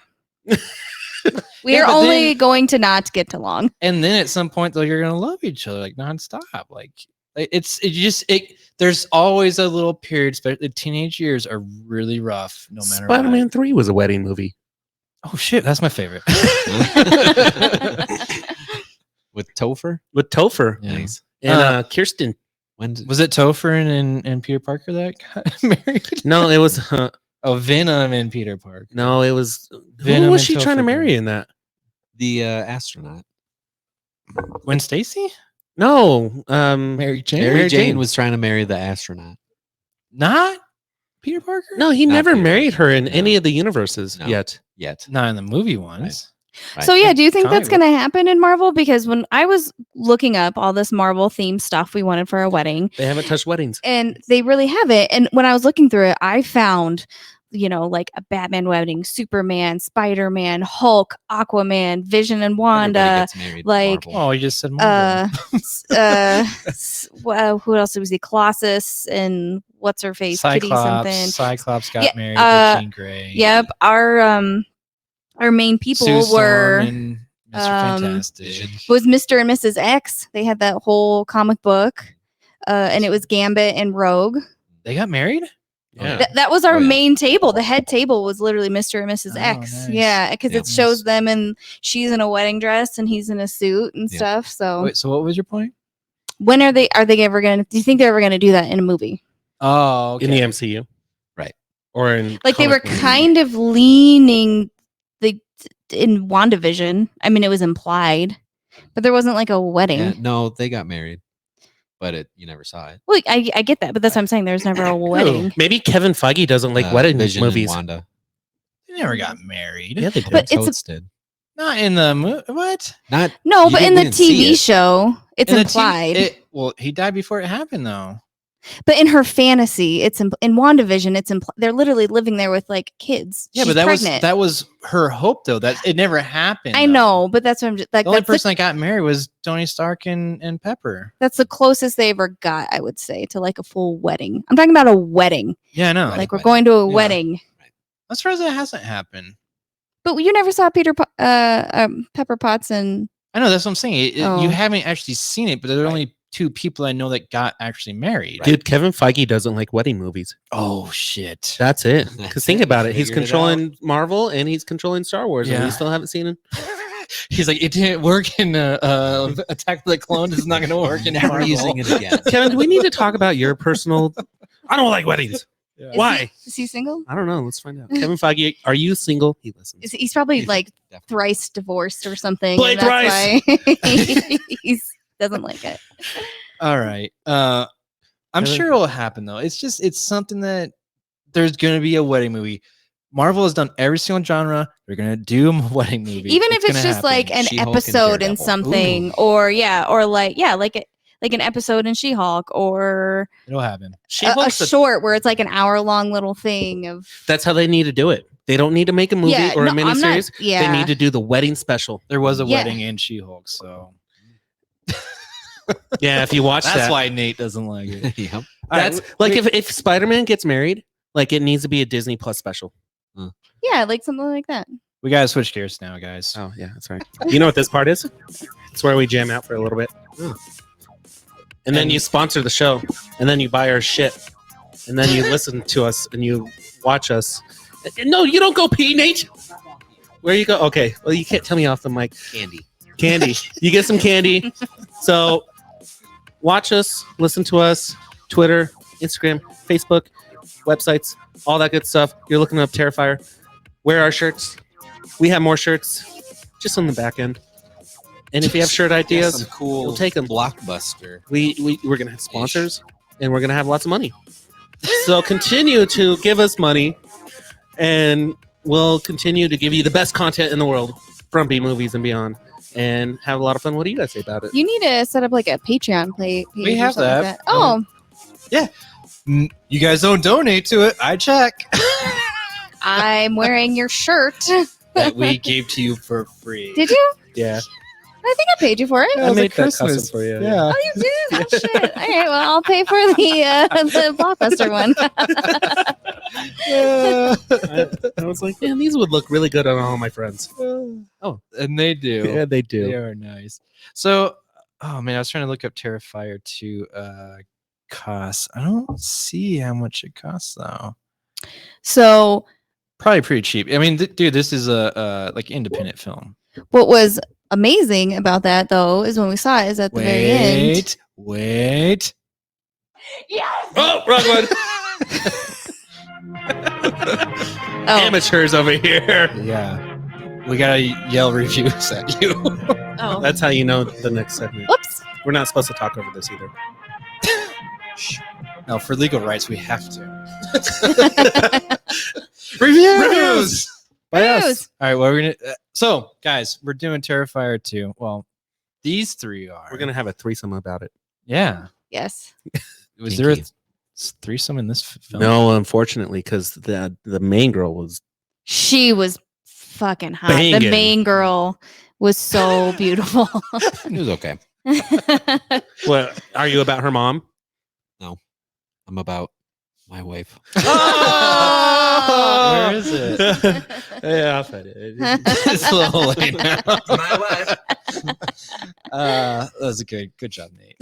We Yeah, are but only then- going to not get along. And then at some point though, you're gonna love each other like nonstop. Like There's always a little period, but the teenage years are really rough. No matter Spider-Man what. 3 was a wedding movie. Oh shit, that's my favorite. With Topher. With Topher Yeah. Nice. and Kirsten. When did, Was it Topher and Peter Parker that got married? No, it was Oh, Venom and Peter Parker. no, it was Venom who was and she trying to Topher marry Grace. in that? the astronaut? Gwen Stacy? No, Mary Jane? Mary Mary Jane Jane. was trying to marry the astronaut. Not Peter Parker? no, he Not never Peter married her in No. any of the universes No. yet. Yet. Not in the movie ones. Right. So yeah, do you think Comic that's going to happen in Marvel? Because when I was looking up all this Marvel themed stuff we wanted for our wedding, They haven't touched weddings. and they really haven't. And when I was looking through it, I found, like a Batman wedding, Superman, Spider-Man, Hulk, Aquaman, Vision and Everybody Wanda. gets married in like, Marvel. Oh, you just said Marvel. Well, who else was he? Colossus and what's her face? Kitty something. Cyclops got Yeah, married to Jean Grey. Yep. Our main people Sue Storm were and Mr. Fantastic. Vision. was Mr. and Mrs. X. They had that whole comic book. And it was Gambit and Rogue. They got married? Yeah. That was our Oh, yeah. main table. The head table was literally Mr. and Mrs. Oh, X. nice. Yeah, because Yeah. it shows them and she's in a wedding dress and he's in a suit and Yeah. stuff. So Wait, so what was your point? when are they ever gonna do you think they're ever gonna do that in a movie? Oh, okay. In the MCU, Right. Or in Like they were comic movies. kind of leaning in WandaVision. I mean, it was implied, but there wasn't like a wedding. Yeah, no, they got married, but you never saw it. Well, I get that, but that's what I'm saying. There's never a wedding. Maybe Kevin Feige doesn't like wedding Vision movies. And Wanda. They never got married. Yeah, they did. But it's a- Totes did. Not in the movie. What? Not No, You but in didn't- the we didn't see TV it. show, it's In the implied. well, he died before it happened, though. But in her fantasy, it's in WandaVision. It's they're literally living there with like kids. Yeah, She's but that pregnant. was her hope, though. That it never happened. I though. know, but that's what I'm just like. The only That's, person that got married was Tony Stark and Pepper. that's the closest they ever got, I would say, to like a full wedding. I'm talking about a wedding. Yeah, I know. Right. Like we're going to a Yeah. wedding. I'm surprised that hasn't happened. But you never saw Pepper Potts and I know that's what I'm saying. Oh. You haven't actually seen it, but there are only two people I know that got actually married. Dude, Kevin Feige doesn't like wedding movies. Oh shit! That's it. Because think about it. He's Figured it controlling Marvel and he's controlling Star Wars, and Yeah. we still haven't seen it. He's like, it didn't work in Attack of the Clones. It's not going to work in Never Marvel. using it again. Kevin, do we need to talk about your personal? I don't like weddings. Yeah. Why? Is he single? I don't know. Let's find out. Kevin Feige, are you single? He listens. He's probably He's like definitely- thrice divorced or something. Blake and that's why he doesn't like it. All right. I'm Kevin- sure it'll happen though. It's something that there's going to be a wedding movie. Marvel has done every single genre. They're going to do a wedding movie. Even if it's gonna just happen. like an She-Hulk and episode in Daredevil. something, like an episode in She-Hulk, or it'll happen. a She-Hulk's a- short where it's like an hour-long little thing of That's how they need to do it. They don't need to make a movie or a no, I'm not- miniseries. yeah, They need to do the wedding special. There was a Yeah. wedding in She-Hulk, so Yeah, if you watch that's that. why Nate doesn't like it. Yep. All right, That's like if Spider-Man gets married, like it needs to be a Disney Plus special. yeah, like something like that. we gotta switch gears now, guys. Oh yeah, that's right. You know what this part is? It's where we jam out for a little bit. And then you sponsor the show, and then you buy our shit, and then you listen to us and you watch us. No, you don't go pee, Nate. Where you go? Okay. Well, you can't tell me off the mic. Candy. Candy. You get some candy. So watch us, listen to us, Twitter, Instagram, Facebook, websites, all that good stuff. You're looking up Terrifier. Wear our shirts. We have more shirts just on the back end. And if you have shirt ideas, Some cool we'll take 'em. blockbuster. we're gonna have sponsors and we're gonna have lots of money. So continue to give us money, and we'll continue to give you the best content in the world from B Movies and beyond, and have a lot of fun. What do you guys say about it? You need to set up like a Patreon page. We or have something that. like Oh, You guys don't donate to it. I check. I'm wearing your shirt. That we gave to you for free. Did you? Yeah, I think I paid you for it. Yeah, I it was made at that custom Christmas. for you. Yeah. Oh, you did? Oh, shit. All right. Well, I'll pay for the Blockbuster one. I was like, man, these would look really good on all my friends. Oh, and they do. Yeah, they do. They are nice. So Oh man, I was trying to look up Terrifier 2 costs. I don't see how much it costs though. So Probably pretty cheap. I mean, dude, this is a like independent film. what was amazing about that though is when we saw it is at the very end. Wait. Oh, wrong one. Oh, Amateurs over here. Yeah. We gotta yell reviews at you. oh. That's how you know the next segment. Whoops. We're not supposed to talk over this either. No, for legal rights, we have to. Reviews! By us. News. All right, well, we're gonna. So, guys, we're doing Terrifier 2. Well, these three are. We're gonna have a threesome about it. Yeah. Yes. Was Thank there a you. threesome in this film? No, unfortunately, because the main girl was She was fucking hot. The Banging. main girl was so beautiful. It was okay. What? Are you about her mom? I'm about my wife. Where is it? Yeah, I'll find it. It's a little late now. My wife. That was a good job, Nate.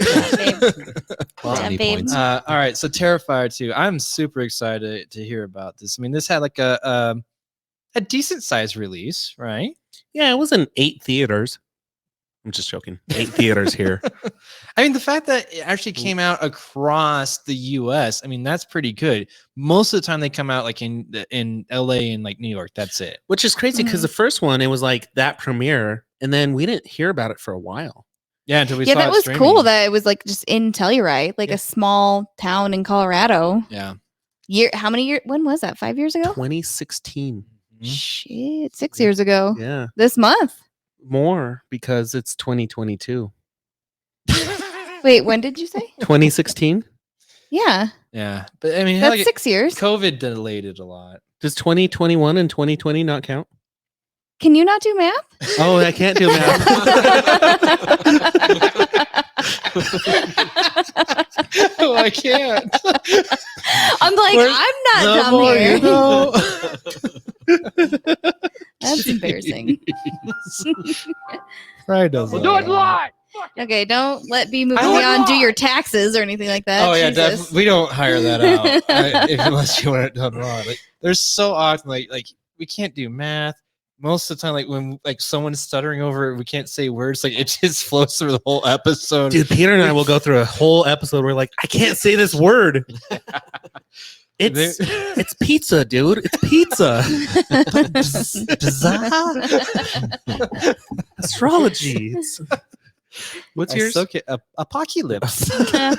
Brownie babe. points. All right, so Terrifier 2. I'm super excited to hear about this. I mean, this had like a decent sized release, right? Yeah, it was in 8 theaters. I'm just joking. 8 theaters here. I mean, the fact that it actually came out across the U.S. I mean, that's pretty good. Most of the time, they come out like in L.A. and like New York. That's it. Which is crazy because the first one, it was like that premiere, and then we didn't hear about it for a while. Yeah, until we Yeah, saw that it was streaming. cool that it was like just in Telluride, like Yeah. a small town in Colorado. Yeah. How many years? When was that? 5 years ago? 2016. Shit, 6 years ago. Yeah. This month. More because it's 2022. Wait, when did you say? 2016? Yeah, Yeah, but I mean, that's like, 6 years. COVID delayed it a lot. Does 2021 and 2020 not count? Can you not do math? Oh, I can't do math. Oh, I can't. I'm like, Where's I'm not dumb here. That's embarrassing. Probably does. We'll do it live. Okay, don't let B movie I would on do your taxes or anything like that. Oh yeah, Jesus. definitely. We don't hire that out unless you want it done wrong. Like, there's so often like we can't do math. Most of the time, like when like someone's stuttering over it, we can't say words. Like it just flows through the whole episode. Dude, Peter and I will go through a whole episode where we're like, I can't say this word. It's pizza, dude. It's pizza. Astrology. What's yours? Okay, apocalypse.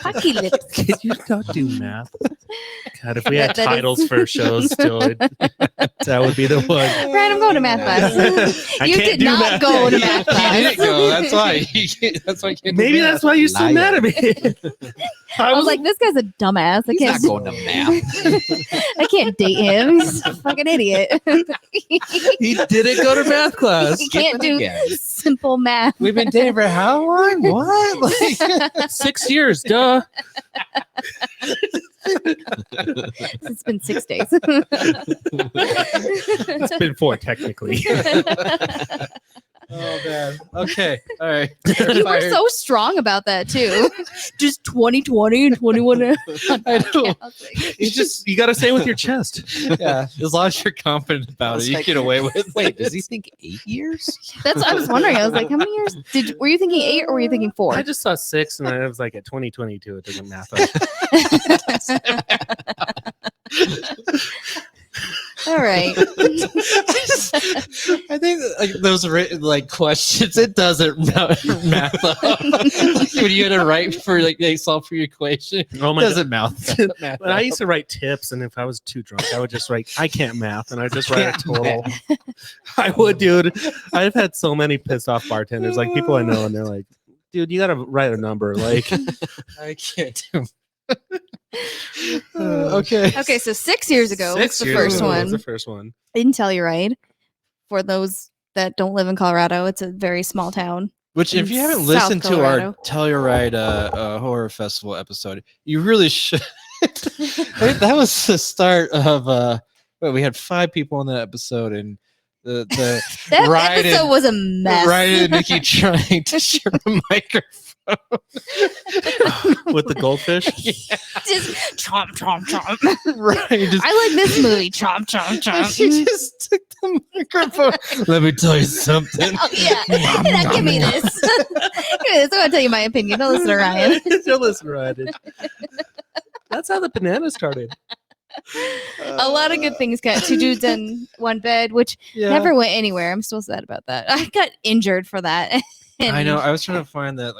Hockey lips. Can you not do math? God, if we had That is- titles for shows still, that would be the one. Brad, I'm going to math class. I You can't did do not math. go to He math class. didn't go. That's why. That's why. He can't do Maybe math. that's why you're so Liar. mad at me. I was like, this guy's a dumbass. I He's can't. not going to math. I can't date him. He's a fucking idiot. He didn't go to math class. He can't do again. simple math. We've been dating for how long? What? Like, 6 years, duh. It's been 6 days. It's been 4 technically. oh man. Okay. All right. You were so strong about that too. Just 2020 and 21. I know. You got to say it with your chest. Yeah. As long as you're confident about it, you like- get away with it. Wait, does he think 8 years? That's what I was wondering. I was like, how many years were you thinking 8 or were you thinking 4? I just saw 6 and I was like at 2022 it doesn't math. All right. I think like those like questions, it doesn't math up. Like, when you had to write for like they solve for your equation, Oh it my doesn't math. But I used to write tips, and if I was too drunk, I would just write, I can't math, and I'd just write a total. I would, dude. I've had so many pissed off bartenders, like people I know, and they're like, dude, you got to write a number. Like, I can't do. Okay. Okay, so 6 years ago was 6 the years first ago was one the first one. in Telluride. For those that don't live in Colorado, it's a very small town. Which, if in you haven't South listened to our Colorado. Telluride horror festival episode, you really should. That was the start of. Well, we had 5 people on that episode, and The That Ride episode in- was a mess. Right, Nikki trying to share a microphone. With the goldfish. Just chomp, chomp, chomp. Right. Just, I like this movie. Chomp, chomp, chomp. she just took the microphone. Let me tell you something. Oh, yeah. Now, give me this. Give me this. I'm going to tell you my opinion. Don't listen to Ryan. Don't listen, Ryan. That's how the banana started. A lot of good things got 2 dudes in one bed, which never went anywhere. I'm still sad about that. I got injured for that. I know. I was trying to find that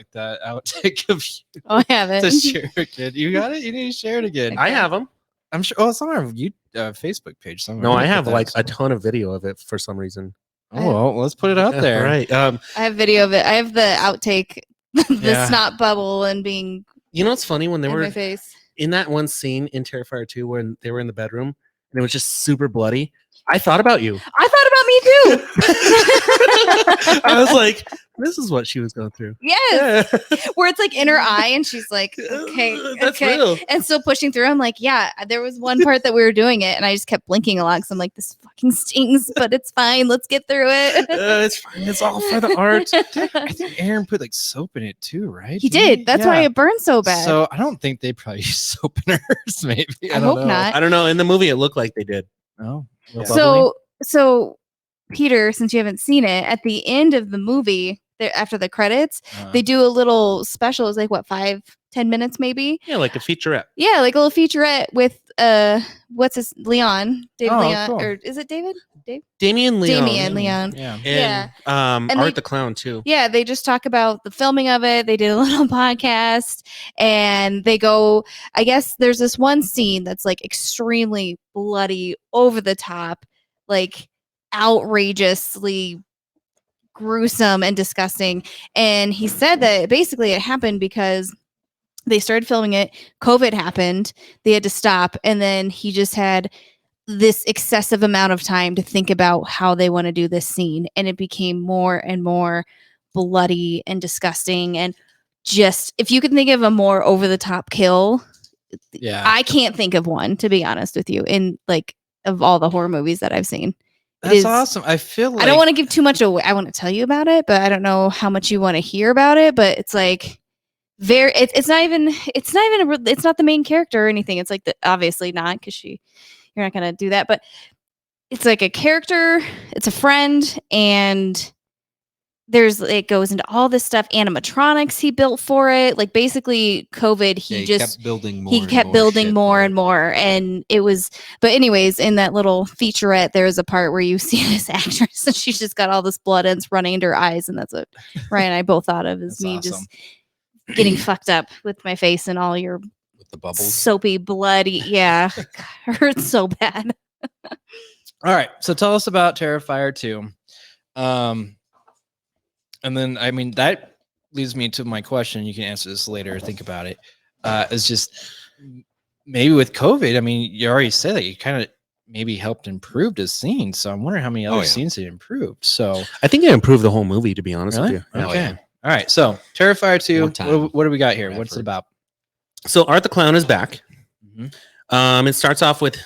outtake of you Oh, I have it. to share again. You got it? You need to share it again. I have them. I'm sure. Oh, it's on our Facebook page somewhere. No, I'm I gonna have put that like a somewhere. ton of video of it for some reason. Oh, well, let's put it out there. All right. I have video of it. I have the outtake, the Yeah. snot bubble and being You know what's funny when they in were my face. in that one scene in Terrifier 2 when they were in the bedroom and it was just super bloody? I thought about you. I thought about me too. I was like, this is what she was going through. Yes. Yeah. Where it's like in her eye and she's like, okay, That's okay. real. And still pushing through. I'm like, yeah, there was one part that we were doing it and I just kept blinking a lot because I'm like, this fucking stings, but it's fine. Let's get through it. It's fine. It's all for the art. I think Aaron put like soap in it too, right? He did. That's why it burned so bad. So I don't think they probably use soap in hers. Maybe I don't hope know. not. I don't know. In the movie, it looked like they did. Oh, Yeah. So Peter, since you haven't seen it, at the end of the movie, after the credits, they do a little special. It's like what, 5-10 minutes maybe? Yeah, like a featurette. Yeah, like a little featurette with what's his Leon? David Oh, Leon, cool. or is it David? Damien Leon. Damien Leon. Yeah. And, Yeah. And Art they- the Clown, too. Yeah, they just talk about the filming of it. They did a little podcast and they go, I guess there's this one scene that's like extremely bloody, over the top, like outrageously gruesome and disgusting. And he said that basically it happened because they started filming it. COVID happened. They had to stop. And then he just had this excessive amount of time to think about how they want to do this scene. And it became more and more bloody and disgusting. And just, if you could think of a more over the top kill, Yeah. I can't think of one, to be honest with you, in like of all the horror movies that I've seen. That's is- awesome. I feel like I don't want to give too much away. I want to tell you about it, but I don't know how much you want to hear about it. But it's like it's not the main character or anything. It's like obviously not, because you're not gonna do that. But it's like a character. It's a friend, and it goes into all this stuff, animatronics he built for it. Like basically, COVID, he just kept building more. he and kept more building shit more for and it. more, and it was. But anyways, in that little featurette, there's a part where you see this actress and she's just got all this blood and it's running into her eyes, and that's what Ryan and I both thought of as That's me awesome. just getting fucked up with my face and all your with the bubbles. soapy, bloody. Yeah, hurts so bad. All right. So tell us about Terrifier 2. And then, I mean, that leads me to my question. You can answer this later. Think about it. It's just maybe with COVID, I mean, you already said that you kind of maybe helped improve the scene. So I'm wondering how many other yeah. scenes it improved. So, I think it improved the whole movie, to be honest really? with you. Yeah. Okay. yeah. All right. So Terrifier 2. More time. What do we got here? What's it Effort. about? So Art the Clown is back. Mhm. It starts off with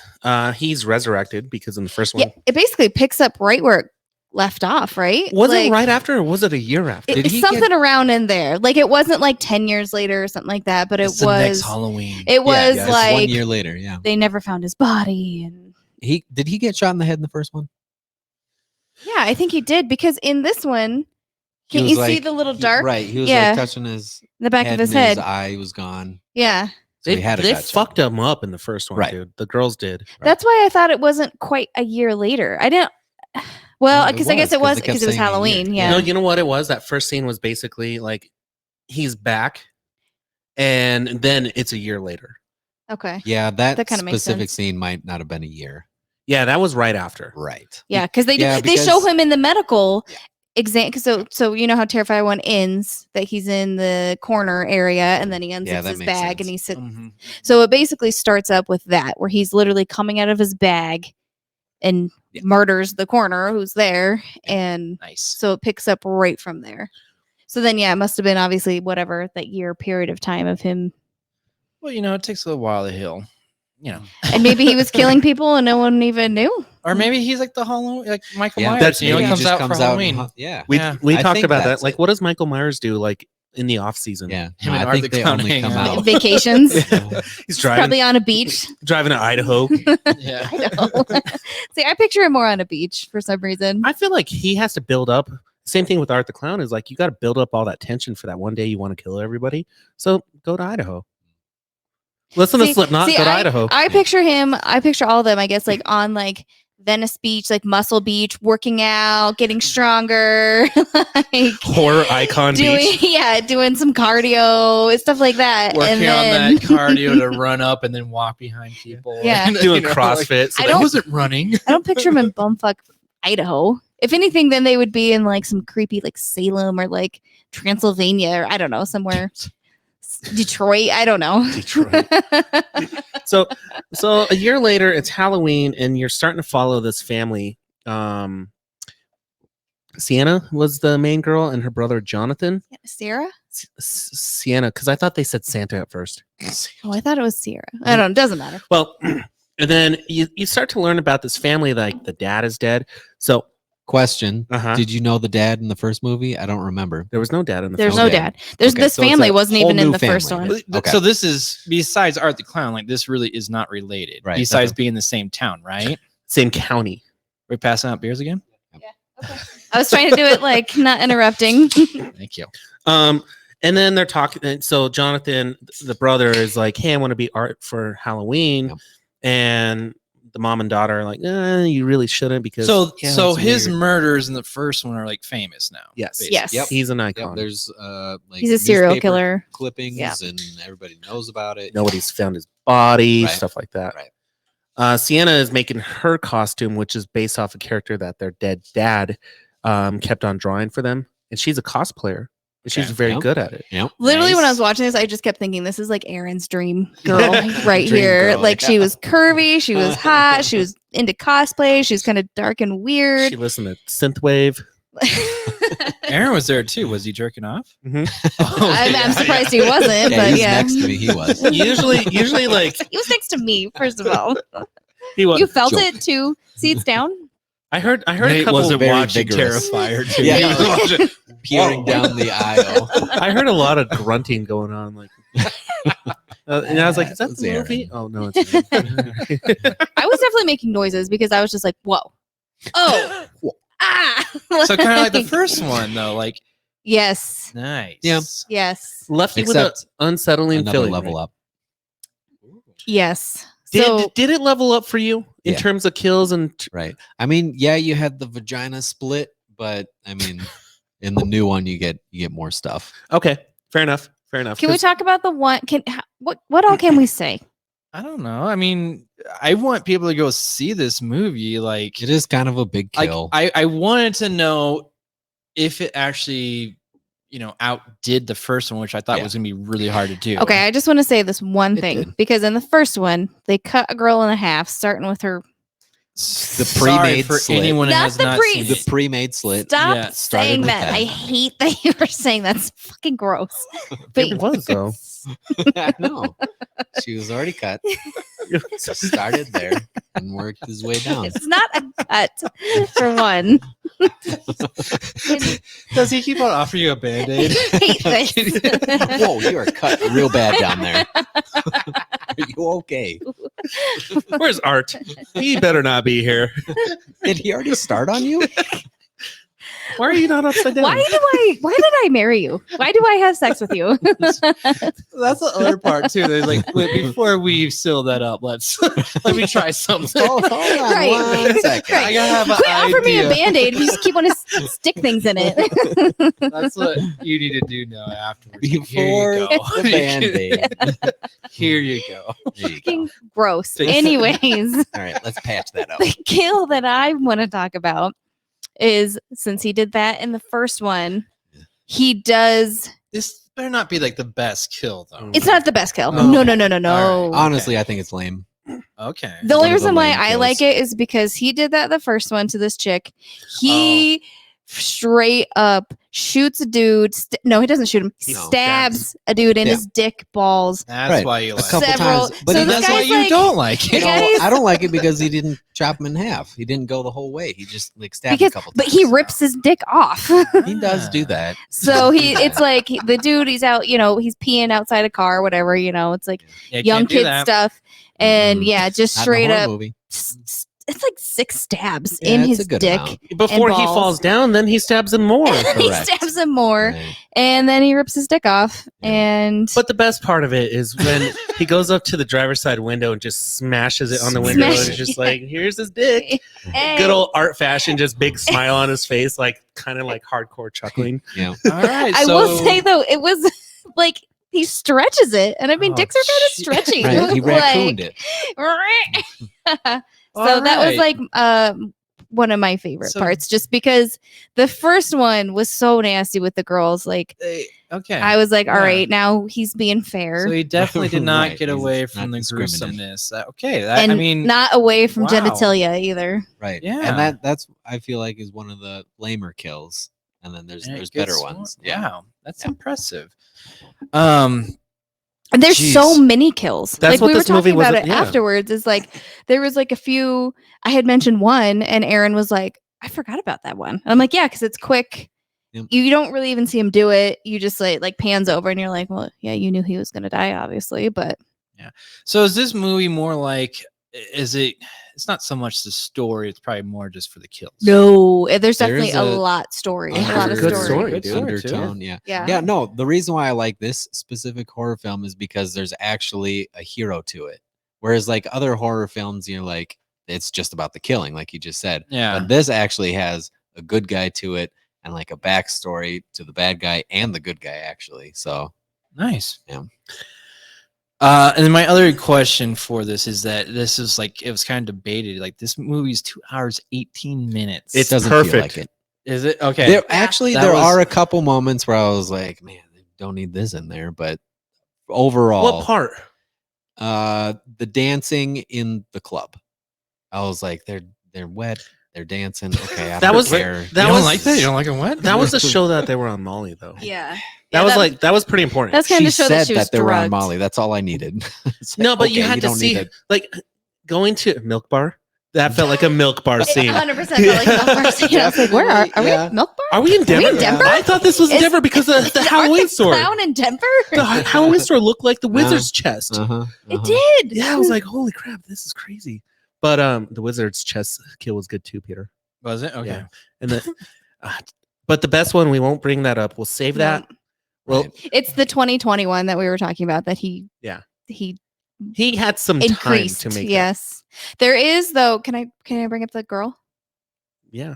he's resurrected because in the first one, Yeah, it basically picks up right where it left off. Right? was Like, it right after or was it a year after? It, Did it's he something get- around in there. Like it wasn't like 10 years later or something like that, but It's it the next was. Halloween. It was it's like 1 year later. Yeah. they never found his body, and Did he get shot in the head in the first one? yeah, I think he did, because in this one, He can was you see like- the little dark Right. He was Yeah. like touching his the back head of his and head? His eye was gone. Yeah, So he had a they gotcha. fucked him up in the first one, Right. dude. The girls did. that's why I thought it wasn't quite a year later. I didn't. Well, No, it because I guess it was, was 'cause they kept because it was saying a year. Halloween. Yeah. No, Yeah, you know what it was? That first scene was basically like he's back, and then it's a year later. okay, Yeah, that, That kinda makes specific sense. scene might not have been a year. Yeah, that was right after. Right. yeah, because they do. Yeah, They show because- him in the medical exam. So you know how Terrifier 1 ends, that he's in the corner area, and then he unzips Yeah, that his makes bag sense. and he sits. Mhm. So it basically starts up with that, where he's literally coming out of his bag and Yeah. murders the coroner who's there. And Nice. so it picks up right from there. So then, yeah, it must have been obviously whatever that year period of time of him. Well, you know, it takes a little while to heal. you know, And maybe he was killing people and no one even knew. or maybe he's like the Halloween, like Michael Yeah, Myers. that's- You know, he maybe comes just out for Halloween. yeah. We Yeah. we I talked think about that. that's Like, it. what does Michael Myers do? Like in the off season? Yeah. Him No, and I think Arthur they Clown only hang come out. out. Vacations. He's driving Probably on a beach. driving to Idaho. Yeah. I know. See, I picture him more on a beach for some reason. I feel like he has to build up. Same thing with Art the Clown is like you got to build up all that tension for that one day you want to kill everybody. So go to Idaho. Listen to Slipknot. Go to Idaho. I picture him. I picture all of them. I guess like on like Venice Beach, like Muscle Beach, working out, getting stronger, like Horror icon doing beach. doing some cardio and stuff like that. Working and then, on that cardio to run up and then walk behind people. Yeah. And, Doing you know, CrossFit. So I I don't- wasn't running. I don't picture him in bumfuck Idaho. If anything, then they would be in like some creepy like Salem or like Transylvania or I don't know, somewhere Detroit. I don't know. Detroit. So a year later, it's Halloween, and you're starting to follow this family. Sienna was the main girl, and her brother Jonathan. Sarah? Sienna, because I thought they said Santa at first. Oh, I thought it was Sierra. I don't know. Doesn't matter. Well, and then you start to learn about this family. Like the dad is dead. So Question. uh-huh. Did you know the dad in the first movie? I don't remember. there was no dad in the There's film. no Okay. dad. There's Okay, this so it's family a wasn't whole even in new the first family. one. Okay. So this is besides Art the Clown, like this really is not related. Right. Besides Okay. being the same town, right? Same county. We're passing out beers again. I was trying to do it like not interrupting. Thank you. And then they're talking. And so Jonathan, the brother, is like, "Hey, I want to be Art for Halloween," Yep. and the mom and daughter are like, "You really shouldn't," because So yeah, so that's his weird. murders in the first one are like famous now. Yes. basically. Yes. Yep. He's an Yep, icon. there's like He's a serial newspaper killer. clippings, Yeah. and everybody knows about it. Nobody's found his body, Right. stuff like that. Right. Sienna is making her costume, which is based off a character that their dead dad kept on drawing for them, and she's a cosplayer. And she's Okay. very Yep. good at it. Yep. Literally, when I was Nice. watching this, I just kept thinking, this is like Aaron's dream girl right Dream here. girl, Like she yeah. was curvy, she was hot, she was into cosplay, she was kind of dark and weird. She listened to synthwave. Aaron was there too. Was he jerking off? Mhm. Oh, I'm yeah, surprised yeah. he wasn't, Yeah, but he's yeah. next to me. He was. usually like He was next to me, first of all. he was. You felt Joke. it 2 seats down? I heard a Nate couple. wasn't very watching vigorous. Terrifier too. Yeah. He was watching- Peering down the aisle. I heard a lot of grunting going on. Like, and I was like, "Is that That's the movie?" Aaron. Oh no, it's Aaron. I was definitely making noises because I was just like, whoa. Oh. Ah. So kind of like the first one though. Like Yes. nice. Yeah. Yes. left you with an Except unsettling Another feeling. level right? up. Yes. Did, So did it level up for you in Yeah. terms of kills and Right. I mean, yeah, you had the vagina split, but I mean, in the new one, you get more stuff. okay, fair enough. Fair enough. can we 'Cause talk about the one? What all can we say? I don't know. I mean, I want people to go see this movie. Like, It is kind of a big like kill. I wanted to know if it actually, outdid the first one, which I thought Yeah. was gonna be really hard to do. Okay, I just want to say this one It thing did. because in the first one, they cut a girl in half, starting with her. The Sorry pre-made for slit. anyone who Not has the not pre- seen the it. pre-made slit. Stop Yeah, started saying with that. that. I hate that you were saying that's fucking gross. But It was though. I know. She was already cut. So started there and worked his way down. it's not a cut for one. Does he keep on offering you a band-aid? Hate this. Whoa, you are cut real bad down there. Are you okay? Where's Art? He better not be here. Did he already start on you? Why are you not upside down? Why did I marry you? Why do I have sex with you? That's the other part too. They're like, wait, before we seal that up, let me try something. Hold on Right. 1 second. Right. I gotta have an Quit offering me a idea. band-aid if you just keep wanting to stick things in it. That's what you need to do now afterwards. Before Here you go. the Band-Aid. Here you go. There you go. Fucking gross. Thanks. Anyways, All right, let's patch that up. the kill that I want to talk about is since he did that in the first one, he does. This better not be like the best kill though. It's not the best kill. Oh. No. All right. Honestly, I think it's lame. Okay. The only One of the reason why lame I kills. like it is because he did that the first one to this chick. He straight up shoots a dude. No, he doesn't shoot him. He No, stabs a dude in Yeah. his dick balls. That's Right. why you A like couple it. Several- times, but so he this That's doesn't. why guy's you like- don't like the it. guy's- I don't like it because he didn't chop him in half. He didn't go the whole way. He just like stabbed a couple But times. he rips his dick off. He does do that. So it's like the dude, he's out, he's peeing outside a car, whatever, it's like Yeah, young can't do kid that. stuff. And Mhm. yeah, just Not in a straight horror up, movie. it's like 6 stabs Yeah, in it's his a good dick. amount. Before he balls. falls down, then he stabs him more. And then he Correct. stabs him more. Right. And then he rips his dick off. Yeah. And But the best part of it is when he goes up to the driver's side window and just smashes it on the window, Smash and it's just like, here's his dick. Hey. Good old art fashion, just big smile on his face, like kind of like hardcore chuckling. Yeah. All right. I so, will say though, it was like he stretches it. And I mean, Oh, dicks are kind of shit. stretchy. Right. He Like- raccooned it. so All that was right. like one of my favorite So- parts, just because the first one was so nasty with the girls. Like okay. I was like, all Yeah. right, now he's being fair So he definitely did not Right, get he's away not from the discriminating. gruesomeness. Okay, that, and I mean, not away from wow. genitalia either. Right. Yeah. And that's I feel like is one of the lamer kills. And then there's and it better gets ones. more- Yeah. Wow, that's Yeah. impressive. And there's so Jeez. many kills. That's like what we were this movie talking was about a- it yeah. afterwards. Is like there was like a few. I had mentioned one, and Aaron was like, "I forgot about that one." And I'm like, "Yeah, because it's quick. Yep. You don't really even see him do it. You just like pans over, and you're like, well, yeah, you knew he was gonna die, obviously, but." So is this movie more like? Is it? It's not so much the story. It's probably more just for the kills. No, there's There definitely is a a- lot story, a Yeah, lot of good story. story. Good dude. story, too. Undertone. Yeah. Yeah. Yeah, no, the reason why I like this specific horror film is because there's actually a hero to it. Whereas like other horror films, you're like, it's just about the killing, like you just said. Yeah. But this actually has a good guy to it and like a backstory to the bad guy and the good guy, actually. So Nice. Yeah. And then my other question for this is that this is like it was kind of debated. Like this movie's 2 hours 18 minutes. It's doesn't perfect. feel like it. Is it okay? There actually That there was- are a couple moments where I was like, man, they don't need this in there. But overall, What part? the dancing in the club. I was like, they're wet, they're dancing. Okay, I That don't was- care. You that don't was- like that? You don't like it what? That was to show that they were on Molly, though. Yeah, That was pretty important. That's kind she of show said that she was they were on drugged. Molly. That's all I needed. It's like, No, but you okay, had to don't need see, like, going to a milk bar. That felt like a milk bar It scene. 100% felt like a milk bar scene. I was like, where are we? Yeah. At Milk Bar? Are we in Are we Denver? in Denver? I thought this was in Is- Denver because of the Is Halloween Art the store. Clown in Denver? The Halloween store looked like the wizard's chest. Uh-huh, It uh-huh. did. Yeah, I was like, holy crap, this is crazy. But the wizard's chest kill was good too, Peter. Was it? Okay. Yeah. And the, but the best one, we won't bring that up. We'll save that. Well, Right. It's the 2021 that we were talking about that he he had some increased. time to make. Yes, there is though. Can I bring up the girl? Yeah.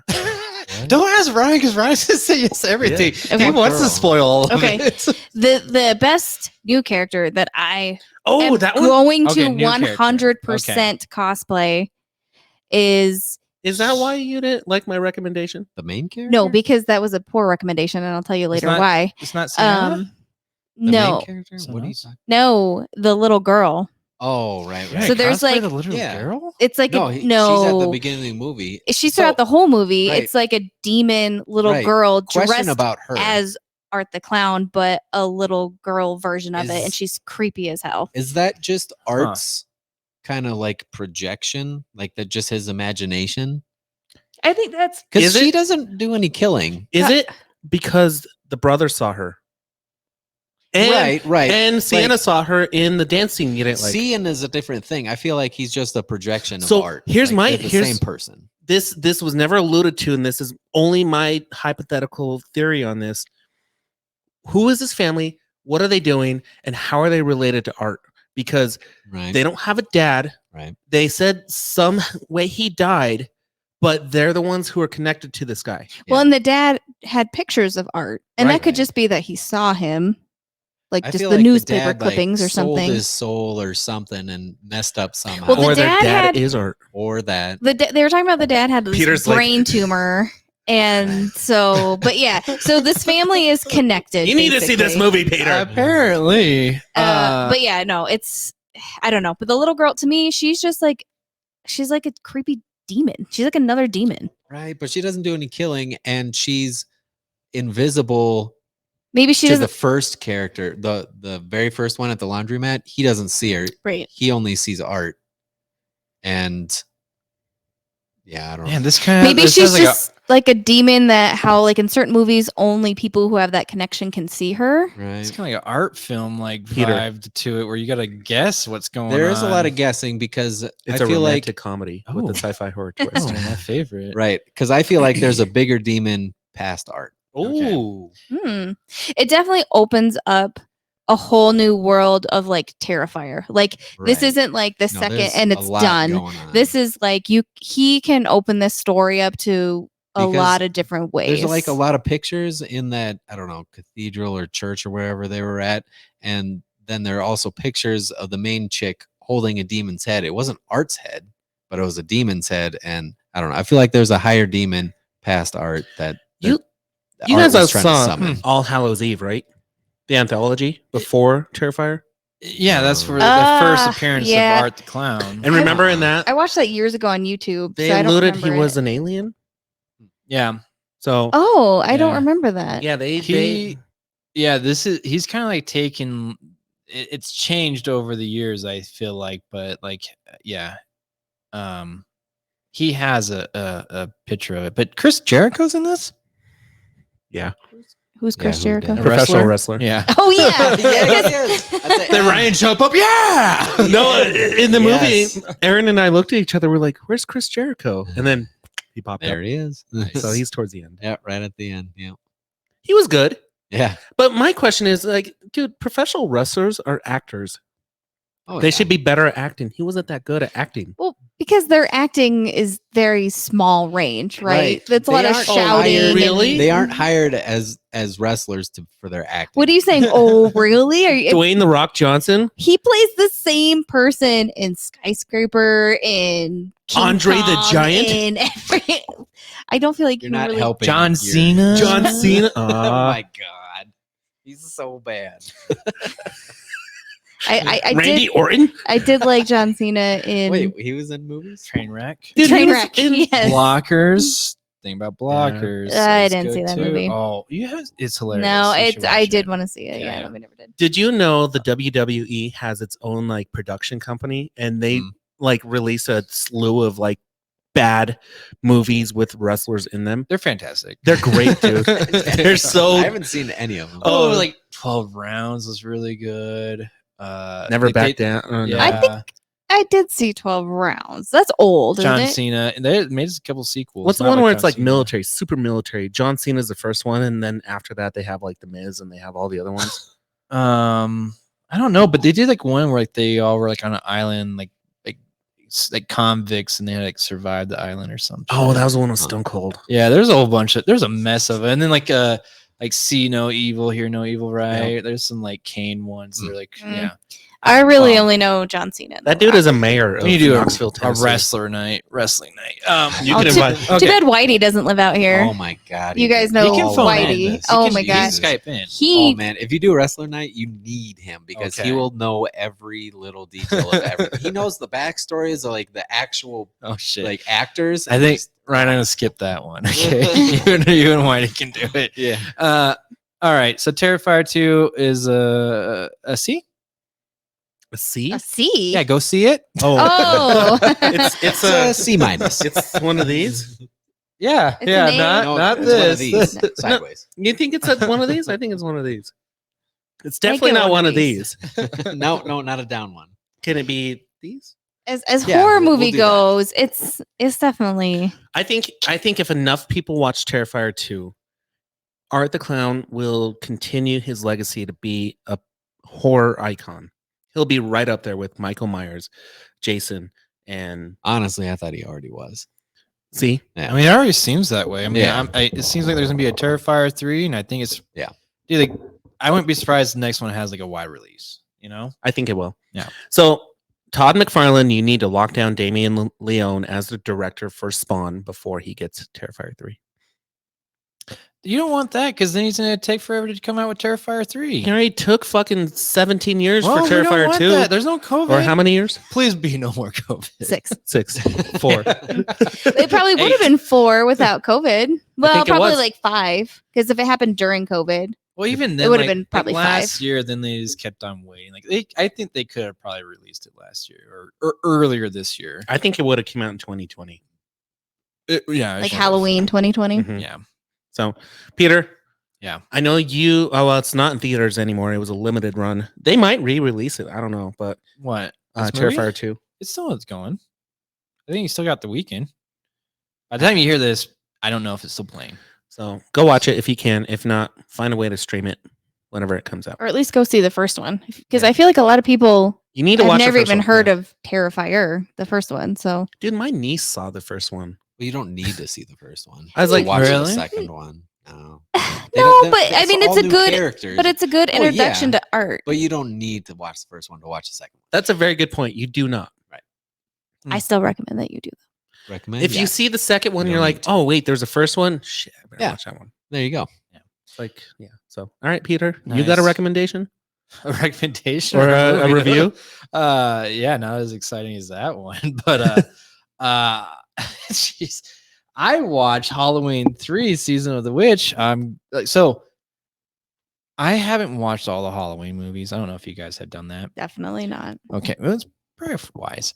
Don't ask Ryan because Ryan's gonna say yes to everything. Okay. He wants to Girl. spoil all of Okay. it. The best new character that I Oh, am that one going Okay, to new character. 100% cosplay is is that why you didn't like my recommendation? The main character? no, because that was a poor recommendation, and I'll tell you later not- why. It's not Sienna? Um, The main no, character? So What are no? you talking- no, the little girl. Oh, right, Yeah, right. So there's, cosplay like- the little Yeah. girl. It's like no, a, she's no. at the beginning of the movie. She's So, throughout the whole movie. right. It's like a demon little Right. girl question dressed about her. as Art the Clown, but a little girl version of it, and Is- she's creepy as hell. Is that just Art's kind of like projection? Like that just his imagination? I think that's Because Is she it? doesn't do any killing. Is Yeah. it because the brother saw her? And, right. And Sienna Like- saw her in the dance scene you didn't like. Seeing is a different thing. I feel like he's just a projection So, of art. here's Like, my- they're the here's- same person. This was never alluded to, and this is only my hypothetical theory on this. Who is this family? What are they doing? And how are they related to Art? Because Right. they don't have a dad. Right. They said some way he died, but they're the ones who are connected to this guy. well, Yeah. and the dad had pictures of Art, and Right. that could just be that he saw him, like I just feel the like newspaper dad, clippings like, or something. Sold his soul or something and messed up somehow. Well, the Or their dad dad had- is Art. or that. They were talking about the dad had this Peter's like- brain tumor, and so, but yeah, so this family is connected. You need to see this basically. movie, Peter. Apparently. But yeah, no, it's I don't know. But the little girl, to me, she's like a creepy demon. She's like another demon. Right, but she doesn't do any killing, and she's invisible Maybe she to doesn't. the first character, the very first one at the laundromat. He doesn't see her. Right. He only sees Art. And yeah, I don't know. Man, this kind of Maybe she's just like a demon that how like in certain movies only people who have that connection can see her. Right. it's kind of like an art film like Peter. vibe to it, where you got to guess what's going on. There is a lot of guessing because It's I a feel like romantic comedy with Oh. a sci-fi horror Oh, twist. my favorite. right, because I feel like there's a bigger demon past Art. Okay. Ooh. It definitely opens up a whole new world of like Terrifier. Like this Right. isn't like the No, second there's and a it's lot done. going on. This is like he can open this story up to a Because lot of different ways. There's like a lot of pictures in that, I don't know, cathedral or church or wherever they were at. And then there are also pictures of the main chick holding a demon's head. It wasn't Art's head, but it was a demon's head. And I don't know. I feel like there's a higher demon past Art that You Art guys was trying to saw summon. All Hallows Eve, right? The anthology before Terrifier. Yeah, that's for the first appearance yeah. of Art the Clown. And remember in that I watched that years ago on YouTube. they so I don't alluded he remember was it. an alien. Yeah, So Oh, I don't Yeah. remember that. yeah, they he's kind of like taken. It's changed over the years, I feel like, but like, yeah, he has a picture of it. But Chris Jericho's in this. Who's Yeah, Chris who Jericho? did? professional wrestler. Yeah. Oh yeah. Then Ryan jump up. Yeah. No, in the Yes. movie, Aaron and I looked at each other. We're like, "Where's Chris Jericho?" And then he popped There up. he is. So he's towards the end. yeah, right at the end. Yeah. He was good, Yeah. but my question is, like, dude, professional wrestlers are actors. Oh, They yeah. should be better at acting. He wasn't that good at acting. Well, because their acting is very small range, right? Right. That's a lot They of aren't shouting. hired- and- Really? They aren't hired as wrestlers for their acting. What are you saying? Oh, really? Are you? Dwayne the Rock Johnson, He plays the same person in Skyscraper, in King Andre the Kong, Giant? in every. I don't feel like You're you not really. helping. John You're- Cena? John Cena. oh my god, he's so bad. I Randy did. Orton. I did like John Cena in Wait, he was in movies? Trainwreck. Dude, he was Trainwreck. in Yes. Blockers. Think about Blockers. I It's didn't good see that too. movie. Oh, yeah, it's hilarious. No, You it's. should I watch did it. want to see it. Yeah, Yeah, yeah. we never did. Did you know the WWE has its own like production company, and they like release a slew of like bad movies with wrestlers in them? They're fantastic. They're great, dude. They're so. I haven't seen any of them. Oh, like 12 rounds was really good. Never back down. Oh, no. Yeah, I think I did see 12 rounds. That's old, John isn't it? Cena. And they made a couple sequels. What's the not one where it's John like Cena. military, super military? John Cena's the first one, and then after that they have like the Miz, and they have all the other ones. I don't know, but they did like one where like they all were like on an island, like convicts, and they had like survived the island or something. Oh, that was the one with Stone Cold. Yeah, there's a whole bunch of there's a mess of it, and then like see no evil, hear no evil, right? There's some like Kane ones. They're like, Mm. yeah. I really Well, only know John Cena. That dude is a mayor of We need to do Knoxville, a Tennessee. wrestling night. You Oh, can too, invite. too bad Whitey doesn't live out here. Oh my god, You he guys did know He can phone in. Whitey. this. Oh He my can- You can god. Skype in. He Oh man, if you do wrestler night, you need him because Okay. he will know every little detail of everything. He knows the backstories of like the actual Oh shit! like actors. I and think just- Ryan, I'm gonna skip that one. Okay, you and Whitey can do it. yeah. All right. So Terrifier 2 is a C. A C? a C. Yeah, go see it. Oh. it's It's a C minus. it's one of these. Yeah, It's yeah, an A. not No, not it's one of this. these sideways. You think it's one of these? I think it's one of these. It's Make definitely it not one one of of these. No, not a down one. Can it be these? As Yeah, horror we'll movie do that. goes, it's definitely I think if enough people watch Terrifier 2, Art the Clown will continue his legacy to be a horror icon. He'll be right up there with Michael Myers, Jason, and Honestly, I thought he already was. see. I mean, it already seems that way. I mean, Yeah. it seems like there's gonna be a Terrifier 3, and I think it's dude. Like, I wouldn't be surprised the next one has like a wide release. You know? I think it will. Yeah. So Todd McFarlane, you need to lock down Damien Leone as the director for Spawn before he gets Terrifier 3. You don't want that because then he's gonna take forever to come out with Terrifier 3. He already took fucking 17 years Well, for we don't Terrifier want 2. that. There's no COVID. Or how many years? Please be no more COVID. 6. 6. 4. It probably would have been 4 without COVID. Well, think it probably was. like 5 because if it happened during COVID, Well, even then, would've like, been probably last 5. year. Then they just kept on waiting. Like I think they could have probably released it last year or earlier this year. I think it would have come out in 2020. Yeah, like Halloween 2020. Mhm. Yeah, So, Peter. Yeah. I know you. Oh, well, it's not in theaters anymore. It was a limited run. They might re-release it. I don't know, but what? This movie? Terrifier 2. It's still going. I think you still got the weekend. By the time you hear this, I don't know if it's still playing. So go watch it if you can. If not, find a way to stream it whenever it comes out. Or at least go see the first one because Yeah. I feel like a lot of people You need to have watch. never the first even one. heard Yeah. of Terrifier, the first one. So Dude, my niece saw the first one. Well, you don't need to see the first one. I was like, Watch really? the second one. No. no, but I mean it's a good, characters. but it's a good Well, introduction yeah. to art. But you don't need to watch the first one to watch the second one. That's a very good point. You do not. I still recommend that you do. Recommend. If you Yes. see the second one, You you're don't like, need to. oh wait, there's a first one. Shit, I better Yeah. watch that one. There you go. It's like, yeah. So, all right, Peter, you got a Nice. recommendation A recommendation or a movie? review? Yeah, not as exciting as that one, but jeez, I watched Halloween 3 Season of the Witch. So I haven't watched all the Halloween movies. I don't know if you guys have done that. Definitely not. Okay, well, that's very wise.